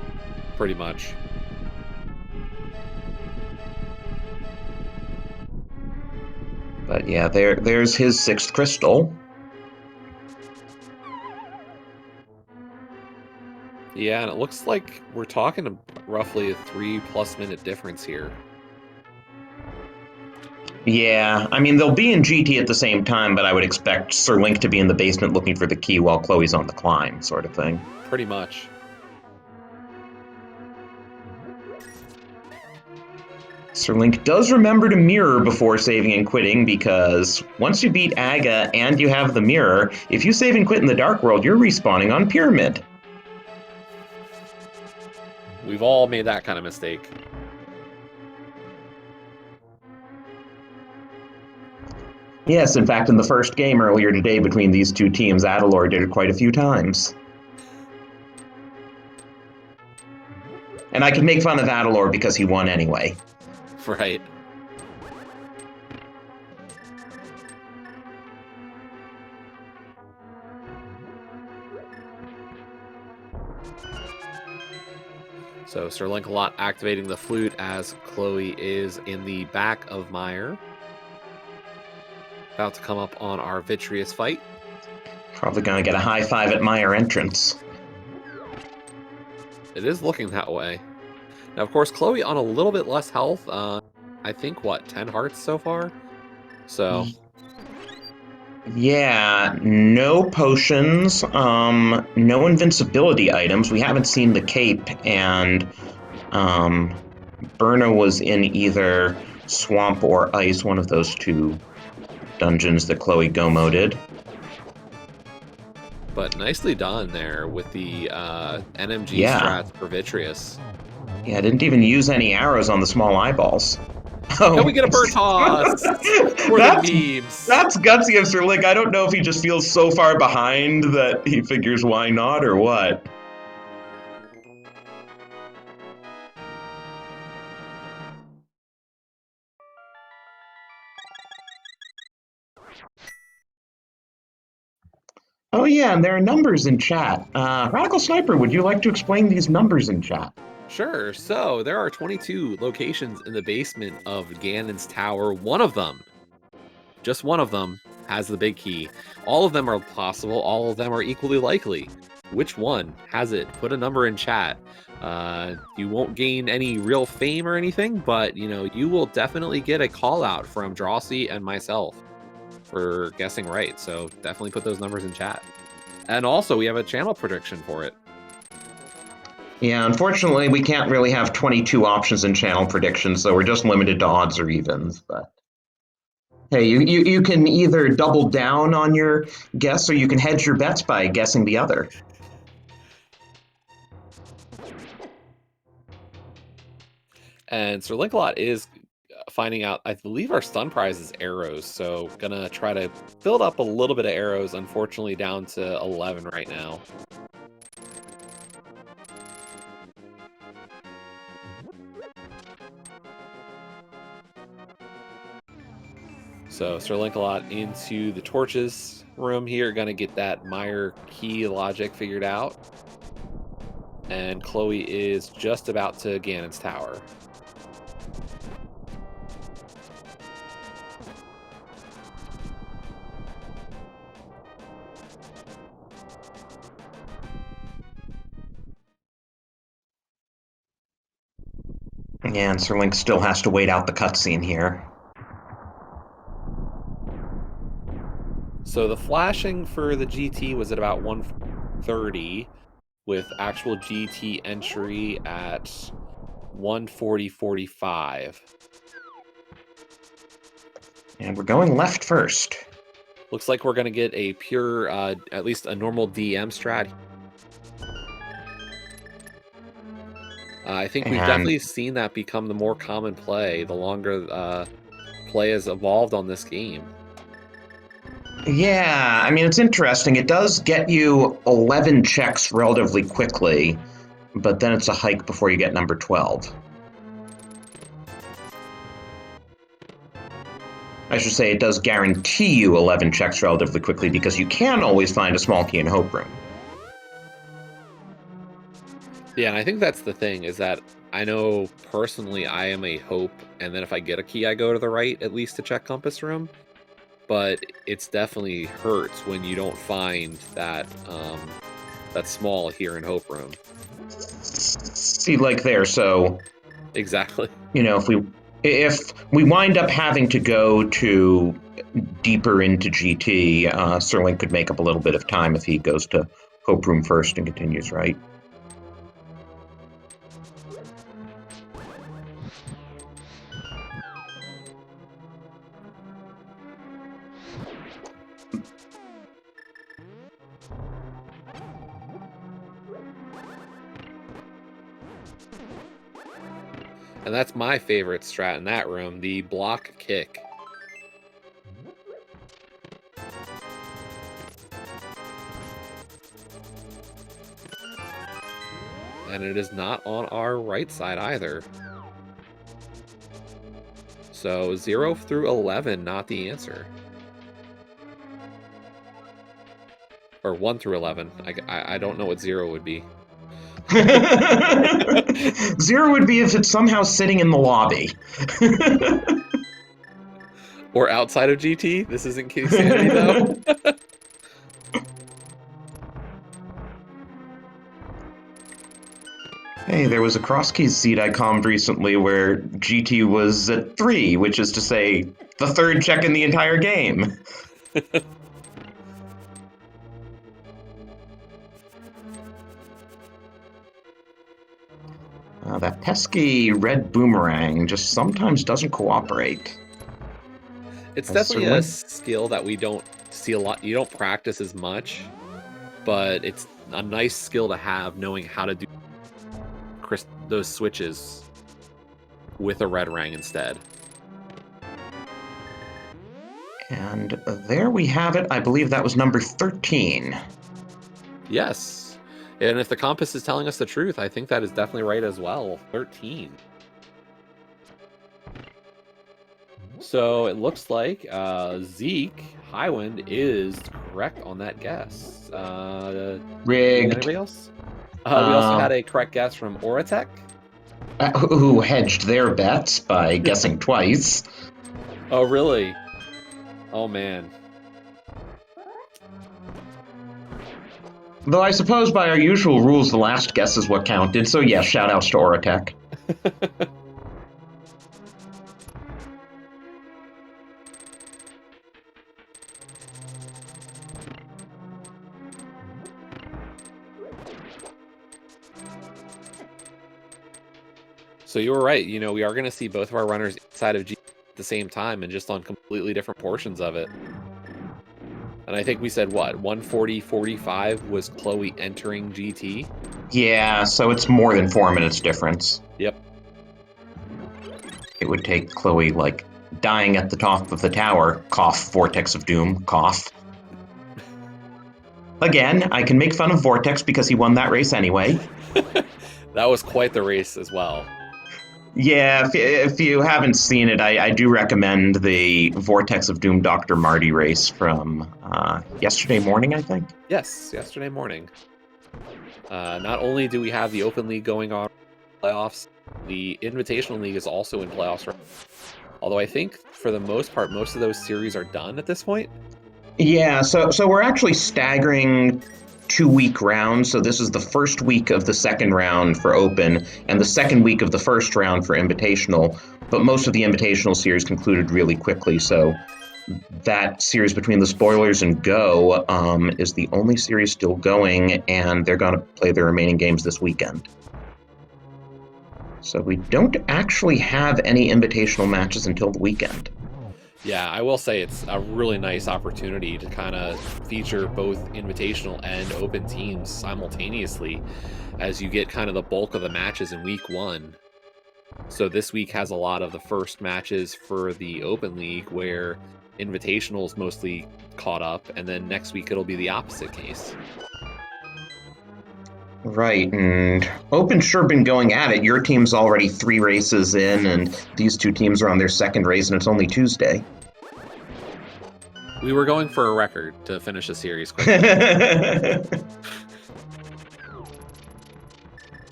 Pretty much. But yeah, there's his 6th crystal. Yeah, and it looks like we're talking roughly a 3+ minute difference here. Yeah, I mean, they'll be in GT at the same time, but I would expect Sir Link to be in the basement looking for the key while Chloe's on the climb, sort of thing. Pretty much. Sir Link does remember to mirror before saving and quitting, because once you beat Aga and you have the mirror, if you save and quit in the Dark World, you're respawning on Pyramid. We've all made that kind of mistake. Yes, in fact, in the first game earlier today between these two teams, Adalor did it quite a few times. And I can make fun of Adalor because he won anyway. Right. So Sir Lancelot activating the flute as Chloe is in the back of Meyer. About to come up on our Vitreous fight. Probably gonna get a high five at Meyer entrance. It is looking that way. Now, of course, Chloe on a little bit less health. I think, what, 10 hearts so far? So... Yeah, no potions, no invincibility items. We haven't seen the cape, and Berna was in either swamp or ice, one of those two dungeons that Chloe go-moded. But nicely done there with the NMG strats for Vitreous. Yeah, I didn't even use any arrows on the small eyeballs. Oh, and we get a bird toss for the memes. That's gutsy of Sir Link. I don't know if he just feels so far behind that he figures why not or what. Oh yeah, and there are numbers in chat. Radical Sniper, would you like to explain these numbers in chat? Sure. So there are 22 locations in the basement of Ganon's tower. One of them, just one of them, has the big key. All of them are possible. All of them are equally likely. Which one has it? Put a number in chat. You won't gain any real fame or anything, but you will definitely get a call out from Drosy and myself for guessing right. So definitely put those numbers in chat. And also, we have a channel prediction for it. Yeah, unfortunately, we can't really have 22 options in channel predictions, so we're just limited to odds or evens. But hey, you can either double down on your guess, or you can hedge your bets by guessing the other. And Sir Lancelot is finding out, I believe our stun prize is arrows, so gonna try to build up a little bit of arrows, unfortunately down to 11 right now. So Sir Lancelot into the torches room here, gonna get that Meyer key logic figured out. And Chloe is just about to Ganon's tower. Yeah, and Sir Link still has to wait out the cutscene here. So the flashing for the GT was at about 130, with actual GT entry at 140.45. And we're going left first. Looks like we're going to get a pure, at least a normal DM strat. I think we've definitely seen that become the more common play the longer play has evolved on this game. Yeah, I mean, it's interesting. It does get you 11 checks relatively quickly, but then it's a hike before you get number 12. I should say it does guarantee you 11 checks relatively quickly because you can always find a small key in Hope Room. Yeah, and I think that's the thing, is that I know personally I am a Hope, and then if I get a key, I go to the right, at least to check Compass Room. But it's definitely hurts when you don't find that that small here in Hope Room. See, like there, so... Exactly. If we wind up having to go to deeper into GT, Sir Link could make up a little bit of time if he goes to Hope Room first and continues right. And that's my favorite strat in that room, the block kick. And it is not on our right side either. So 0 through 11, not the answer. Or 1 through 11. I don't know what 0 would be. Zero would be if it's somehow sitting in the lobby. Or outside of GT. This isn't King Sanity, though. Hey, there was a cross-keys seed I commed recently where GT was at 3, which is to say, the third check in the entire game. That pesky red boomerang just sometimes doesn't cooperate. It's definitely a skill that we don't see a lot. You don't practice as much, but it's a nice skill to have, knowing how to do those switches with a red rang instead. And there we have it. I believe that was number 13. Yes. And if the compass is telling us the truth, I think that is definitely right as well. 13. So it looks like Zeke Highwind is correct on that guess. Rigged. Anybody else? We also had a correct guess from Oratech. Who hedged their bets by guessing twice. Oh, really? Oh, man. Though I suppose by our usual rules, the last guess is what counted, so yeah, shout-outs to Oratech. So you were right. You know, we are going to see both of our runners inside of G at the same time and just on completely different portions of it. And I think we said, what, 140-45 was Chloe entering GT? Yeah, so it's more than 4 minutes difference. Yep. It would take Chloe, like, dying at the top of the tower, cough, Vortex of Doom, cough. Again, I can make fun of Vortex because he won that race anyway. That was quite the race as well. Yeah, if you haven't seen it, I do recommend the Vortex of Doom Dr. Marty race from yesterday morning, I think. Yes, yesterday morning. Not only do we have the Open League going on playoffs, the Invitational League is also in playoffs. Although I think, for the most part, most of those series are done at this point. Yeah, so we're actually staggering 2-week rounds. So this is the first week of the second round for Open and the second week of the first round for Invitational. But most of the Invitational series concluded really quickly. So that series between the Spoilers and Go is the only series still going, and they're going to play their remaining games this weekend. So we don't actually have any Invitational matches until the weekend. Yeah, I will say it's a really nice opportunity to kind of feature both Invitational and Open teams simultaneously as you get kind of the bulk of the matches in week 1. So this week has a lot of the first matches for the Open League where Invitational is mostly caught up, and then next week it'll be the opposite case. Right, and Open's sure been going at it. Your team's already 3 races in, and these 2 teams are on their second race, and it's only Tuesday. We were going for a record to finish a series quickly. At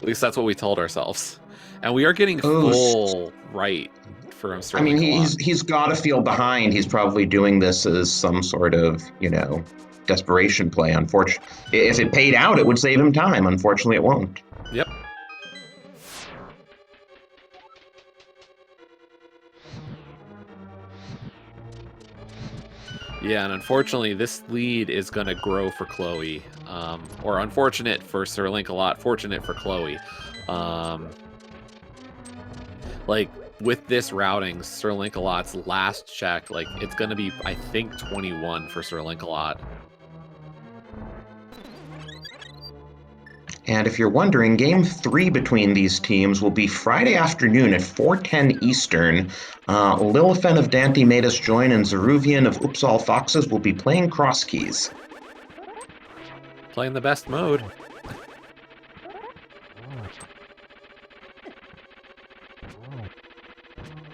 least that's what we told ourselves. And we are getting full right from Sterling. I mean, he's got to feel behind. He's probably doing this as some sort of, desperation play. Unfortunately, if it paid out, it would save him time. Unfortunately, it won't. Yep. Yeah, and unfortunately, this lead is going to grow for Chloe. Or unfortunate for Sir Link a lot, fortunate for Chloe. Like, with this routing, Sir Link-a-Lot's last check, it's going to be, I think, 21 for Sir Link-a-Lot. And if you're wondering, Game 3 between these teams will be Friday afternoon at 4:10 Eastern. Lilithen of Daaanty made us join, and Zeruvian of Upsal Foxes will be playing cross keys. Playing the best mode.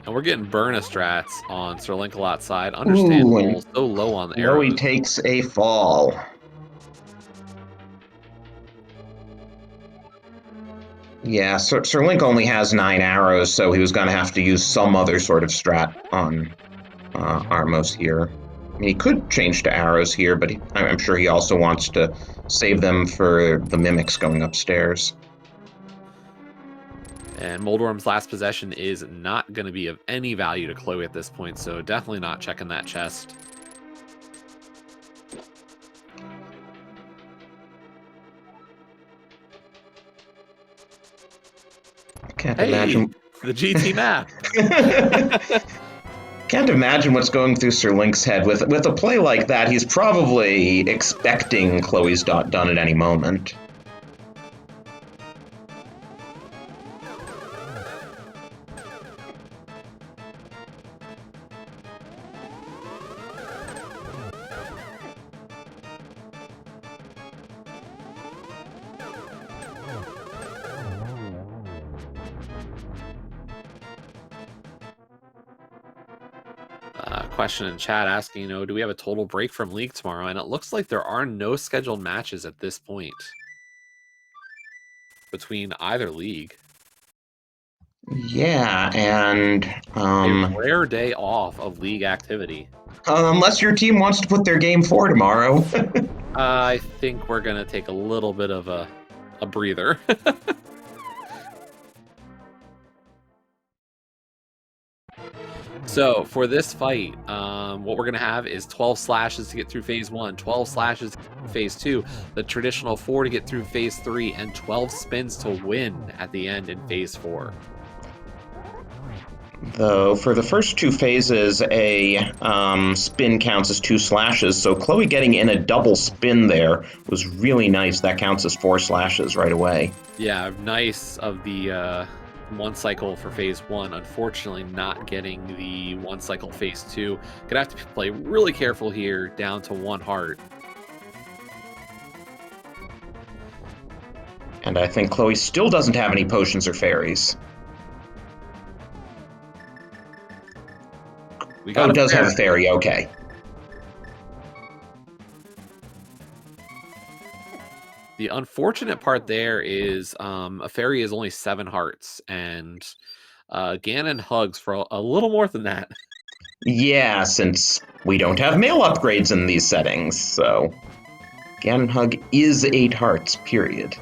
And we're getting Burnistrats on Sir Link-a-Lot's side. Understandable, so low on the arrows. Chloe takes a fall. Yeah, Sir Link only has 9 arrows, so he was going to have to use some other sort of strat on Armos here. I mean, he could change to arrows here, but I'm sure he also wants to save them for the mimics going upstairs. And Moldworm's last possession is not going to be of any value to Chloe at this point, so definitely not checking that chest. Can't Hey, imagine. the GT map. Can't imagine what's going through Sir Link's head with a play like that. He's probably expecting Chloe's dot done at any moment. Question in chat asking, do we have a total break from League tomorrow? And it looks like there are no scheduled matches at this point between either league. Yeah, and A rare day off of league activity. Unless your team wants to put their game 4 tomorrow. I think we're going to take a little bit of a breather. So for this fight, what we're going to have is 12 slashes to get through phase 1, 12 slashes to get through phase 2, the traditional 4 to get through phase 3, and 12 spins to win at the end in phase 4. Though for the first 2 phases, a spin counts as 2 slashes, so Chloe getting in a double spin there was really nice. That counts as 4 slashes right away. Yeah, nice of the 1 cycle for phase 1. Unfortunately, not getting the 1 cycle phase 2. Gonna have to play really careful here, down to 1 heart. And I think Chloe still doesn't have any potions or fairies. We got does have a fairy, okay. The unfortunate part there is a fairy is only 7 hearts, and Ganon hugs for a little more than that. Yeah, since we don't have mail upgrades in these settings, so Ganon hug is 8 hearts, period.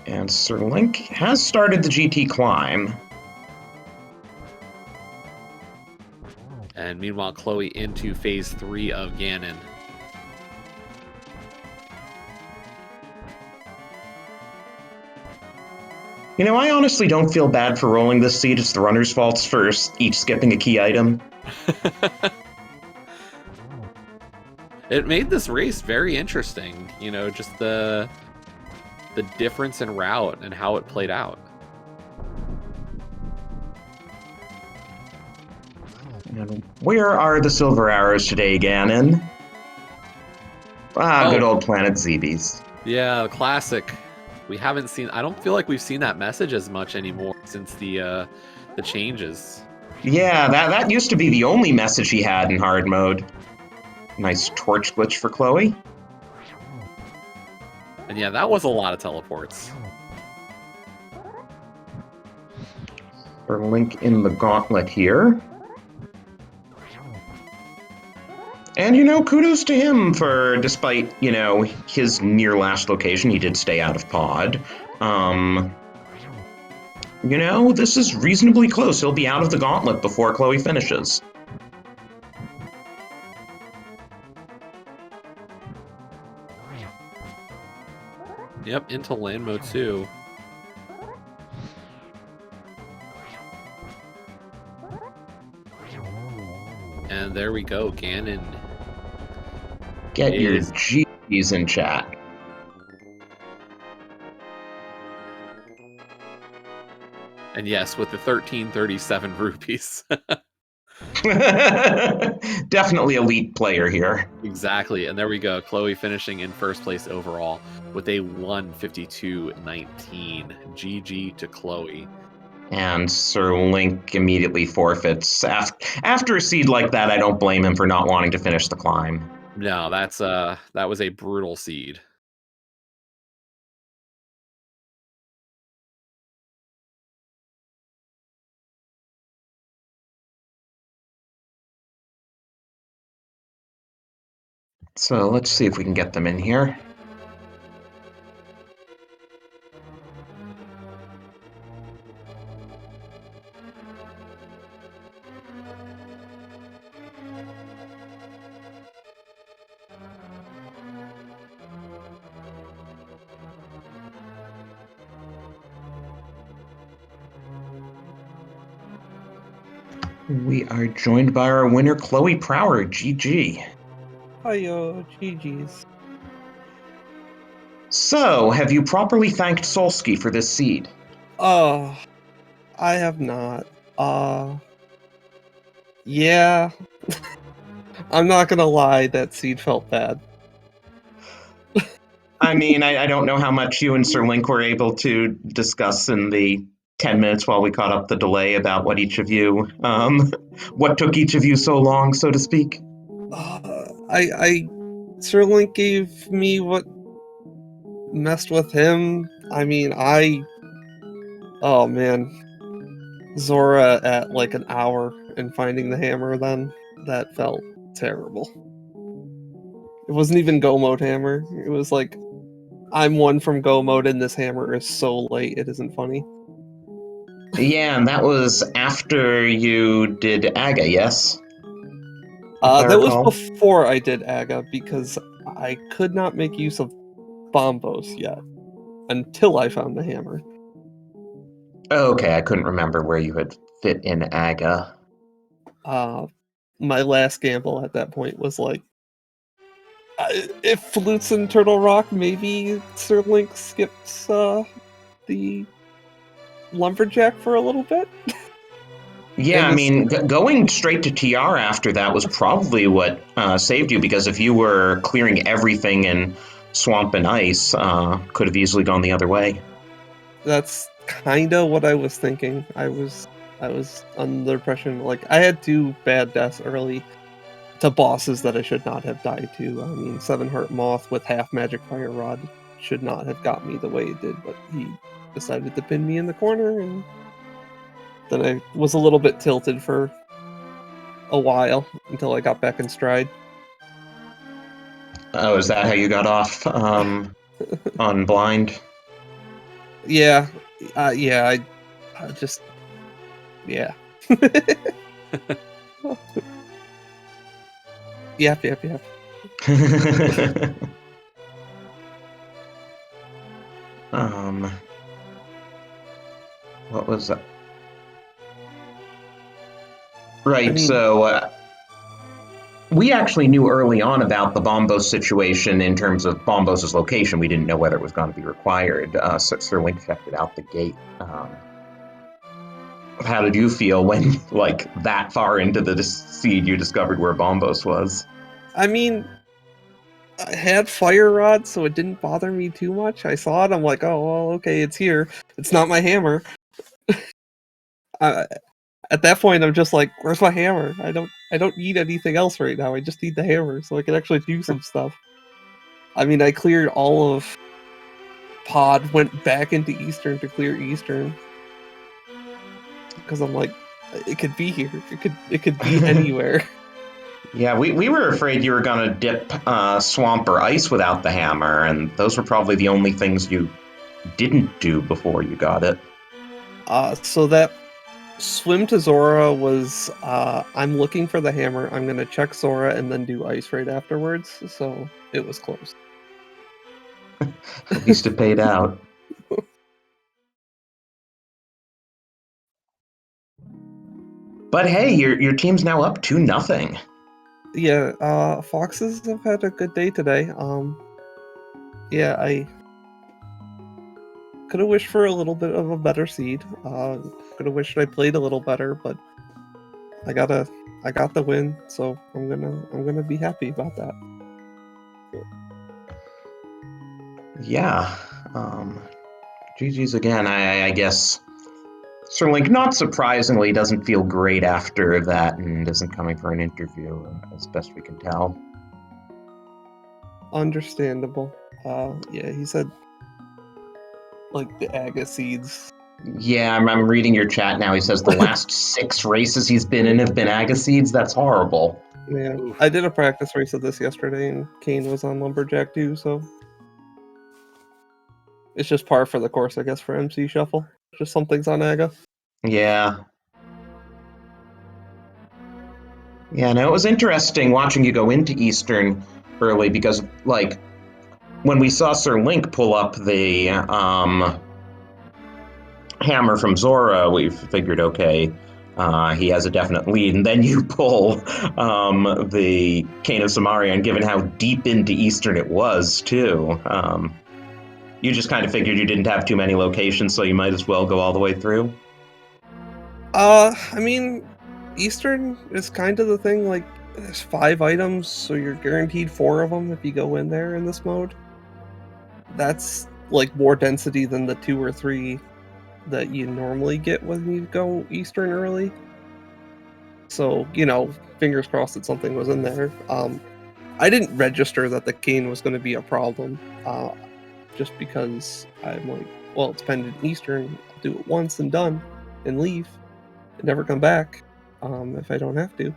And Sir Link has started the GT climb. And meanwhile, Chloe into phase 3 of Ganon. You know, I honestly don't feel bad for rolling this seed. It's the runner's faults for each skipping a key item. It made this race very interesting, just the difference in route and how it played out. Where are the silver arrows today, Ganon? Good old Planet Zebes. Yeah, the classic. We haven't seen. I don't feel like we've seen that message as much anymore since the changes. Yeah, that used to be the only message he had in hard mode. Nice torch glitch for Chloe. And yeah, that was a lot of teleports. For Link in the gauntlet here. And, kudos to him for, despite, his near last location, he did stay out of pod. This is reasonably close. He'll be out of the gauntlet before Chloe finishes. Yep, into land mode too. And there we go, Ganon. Get your G's in chat. And yes, with the 1337 rupees. Definitely elite player here. Exactly. And there we go. Chloe finishing in first place overall with a 152.19. GG to Chloe. And Sir Link immediately forfeits. After a seed like that, I don't blame him for not wanting to finish the climb. No, that was a brutal seed. So let's see if we can get them in here. We are joined by our winner, Chloe Prower, GG. Hiyo, GG's. So, have you properly thanked Solsky for this seed? Oh, I have not. Yeah. I'm not gonna lie, that seed felt bad. I mean, I don't know how much you and Sir Link were able to discuss in the 10 minutes while we caught up the delay about what each of you, what took each of you so long, so to speak. Sir Link gave me what messed with him. I mean, oh man. Zora at like an hour and finding the hammer then, that felt terrible. It wasn't even go mode hammer. It was like, I'm one from go mode and this hammer is so late it isn't funny. Yeah, and that was after you did Aga, yes? If I That was recall. before I did Aga because I could not make use of bombos yet until I found the hammer. Okay, I couldn't remember where you had fit in Aga. My last gamble at that point was like, if Flutes and Turtle Rock, maybe Sir Link skips the Lumberjack for a little bit. Yeah, And I mean, going straight to TR after that was probably what saved you, because if you were clearing everything in Swamp and Ice, could have easily gone the other way. That's kind of what I was thinking. I was under the impression, like, I had 2 bad deaths early to bosses that I should not have died to. I mean, 7 Heart Moth with half Magic Fire Rod should not have got me the way it did, but he decided to pin me in the corner, and then I was a little bit tilted for a while until I got back in stride. Oh, is that how you got off on blind? Yeah, yeah, I just, yeah. Yep. What was that? Right, I mean, so we actually knew early on about the Bombos situation in terms of Bombos' location. We didn't know whether it was going to be required. Sir Link checked it out the gate. How did you feel when, like, that far into the seed, you discovered where Bombos was? I mean, I had Fire Rod, so it didn't bother me too much. I saw it, I'm like, oh, well, okay, it's here. It's not my hammer. At that point, I'm just like, where's my hammer? I don't need anything else right now. I just need the hammer so I can actually do some stuff. I mean, I cleared all of Pod, went back into Eastern to clear Eastern because I'm like, it could be here. It could be anywhere. Yeah, we were afraid you were going to dip Swamp or Ice without the hammer, and those were probably the only things you didn't do before you got it. So that swim to Zora was, I'm looking for the hammer, I'm going to check Zora and then do Ice right afterwards, so it was close. At least it paid out. But hey, your team's now up 2-0. Yeah, Foxes have had a good day today. Yeah, I could have wished for a little bit of a better seed. Could have wished I played a little better, but I got the win, so I'm gonna be happy about that. Yeah. GG's again. I guess Sir Link, not surprisingly, doesn't feel great after that and isn't coming for an interview, as best we can tell. Understandable. Yeah, he said like the Aga seeds. Yeah, I'm reading your chat now. He says the last 6 races he's been in have been Aga seeds. That's horrible. Yeah, Oof. I did a practice race of this yesterday, and Kane was on Lumberjack too, so it's just par for the course, I guess, for MC Shuffle. Just some things on Aga. Yeah. Yeah, no, it was interesting watching you go into Eastern early because, like, when we saw Sir Link pull up the hammer from Zora, we figured, okay, he has a definite lead. And then you pull the Cane of Samarian, given how deep into Eastern it was, too. You just kind of figured you didn't have too many locations, so you might as well go all the way through? I mean, Eastern is kind of the thing, like, there's 5 items, so you're guaranteed 4 of them if you go in there in this mode. That's, like, more density than the 2 or 3 that you normally get when you go Eastern early. So, fingers crossed that something was in there. I didn't register that the cane was going to be a problem, just because I'm like, well, it's pending Eastern. I'll do it once and done, and leave, and never come back, if I don't have to.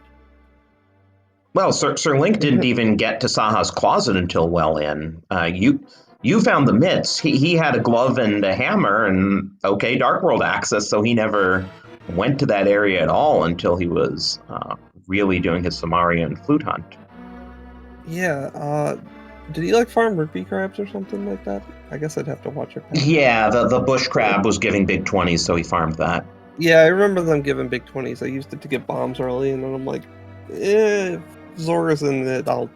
Well, Sir Link didn't even get to Saha's closet until well in. You found the mitts. He had a glove and a hammer, and okay, Dark World access. So he never went to that area at all until he was really doing his Samarian flute hunt. Yeah. Did he like farm rupee crabs or something like that? I guess I'd have to watch it back. Yeah, the bush crab was giving big 20s, so he farmed that. Yeah, I remember them giving big 20s. I used it to get bombs early, and then I'm like, if Zora's in it, I'll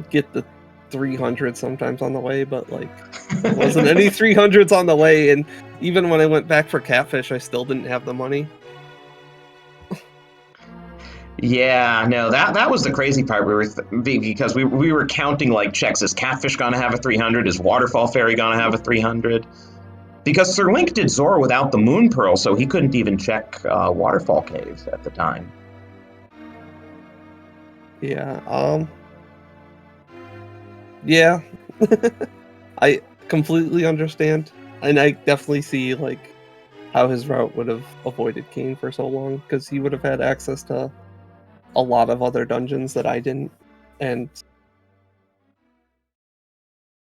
get the 300 sometimes on the way, but like, there wasn't any 300s on the way, and even when I went back for catfish, I still didn't have the money. Yeah, no, that was the crazy part. Because we were counting like checks. Is Catfish gonna have a 300? Is Waterfall Fairy gonna have a 300? Because Sir Link did Zora without the Moon Pearl, so he couldn't even check Waterfall Caves at the time. Yeah. Yeah. I completely understand, and I definitely see like how his route would have avoided Kane for so long, because he would have had access to a lot of other dungeons that I didn't, and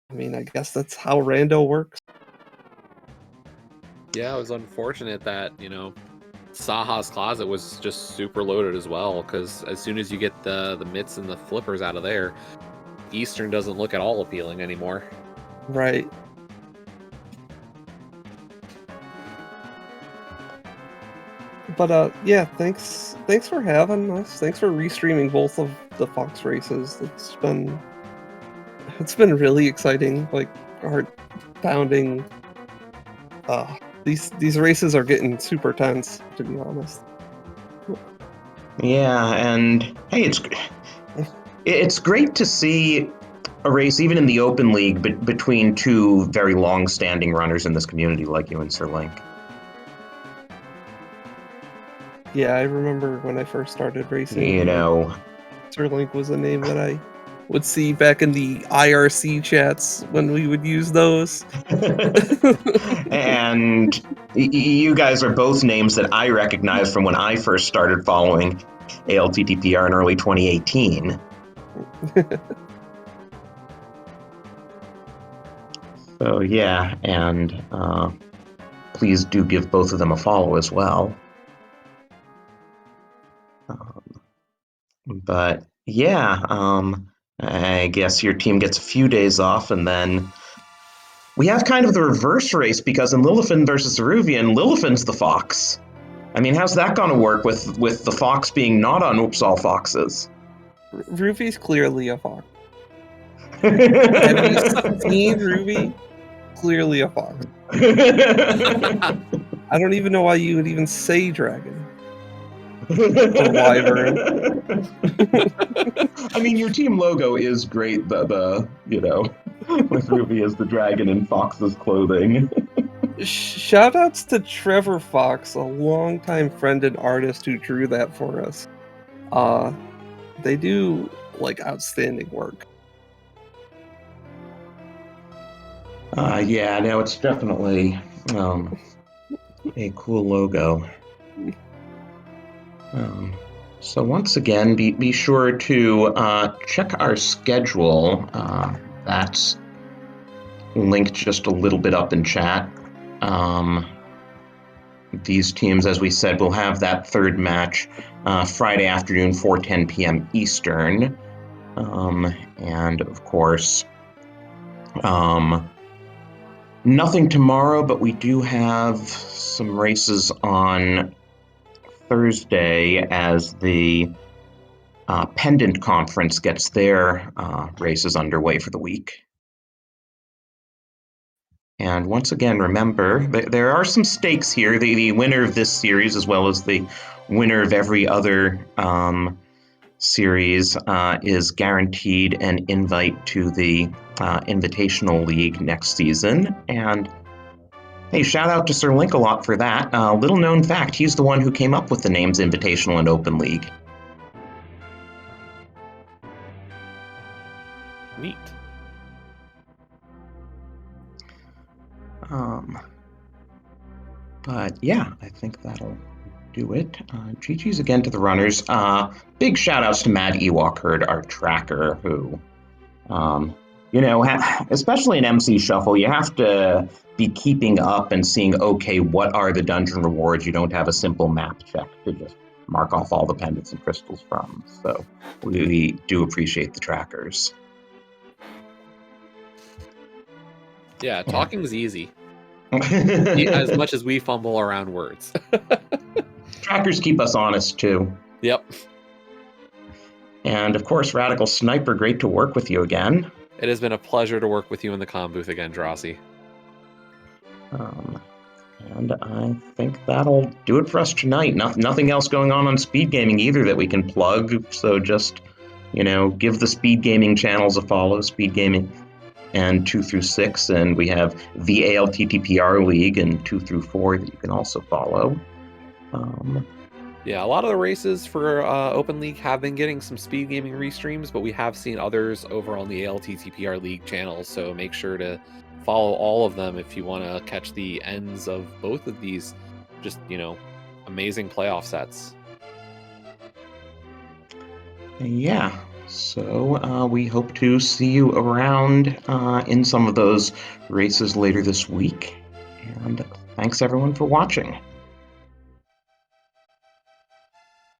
I mean, I guess that's how rando works. Yeah, it was unfortunate that, Saha's closet was just super loaded as well, because as soon as you get the mitts and the flippers out of there, Eastern doesn't look at all appealing anymore. Right. But yeah, thanks for having us. Thanks for restreaming both of the Fox races. It's been really exciting, like heart pounding. These races are getting super tense, to be honest. Yeah, and hey, it's great to see a race, even in the open league, between 2 very long-standing runners in this community like you and Sir Link. Yeah, I remember when I first started racing. Sir Link was a name that I would see back in the IRC chats when we would use those. And you guys are both names that I recognize from when I first started following ALTTPR in early 2018. So yeah, and please do give both of them a follow as well. But yeah, I guess your team gets a few days off, and then we have kind of the reverse race, because in Lillifin versus Eruvian, Lillifin's the fox. I mean, how's that going to work with the fox being not on Oops All Foxes? Ruby's clearly a fox. Have you seen Ruby? Clearly a fox. I don't even know why you would even say dragon. Or wyvern. I mean, your team logo is great. With Ruby as the dragon in Fox's clothing. Shoutouts to Trevor Fox, a longtime friend and artist who drew that for us. They do like outstanding work. Yeah, no, it's definitely a cool logo. So once again, be sure to check our schedule. That's linked just a little bit up in chat. These teams, as we said, will have that third match Friday afternoon, 4:10 p.m. Eastern. And of course, nothing tomorrow, but we do have some races on Thursday as the Pendant Conference gets their races underway for the week. And once again, remember, there are some stakes here. The winner of this series, as well as the winner of every other series, is guaranteed an invite to the Invitational League next season. And hey, shout out to Sir Linkalot for that. Little known fact, he's the one who came up with the names Invitational and Open League. Neat. But yeah, I think that'll do it. GG's again to the runners. Big shout outs to Mad Ewok Herd, our tracker, who, especially in MC Shuffle, you have to be keeping up and seeing, okay, what are the dungeon rewards? You don't have a simple map check to just mark off all the pendants and crystals from. So we do appreciate the trackers. Yeah, talking's easy. As much as we fumble around words. Trackers keep us honest, too. Yep. And, of course, Radical Sniper, great to work with you again. It has been a pleasure to work with you in the comm booth again, Drosy. And I think that'll do it for us tonight. Nothing else going on SpeedGaming either that we can plug, so just, give the SpeedGaming channels a follow, SpeedGaming and 2 through 6, and we have the ALTTPR League and 2 through 4 that you can also follow. Yeah, a lot of the races for Open League have been getting some SpeedGaming restreams, but we have seen others over on the ALTTPR League channels, so make sure to follow all of them if you want to catch the ends of both of these just, amazing playoff sets. Yeah. So we hope to see you around in some of those races later this week. And thanks everyone for watching.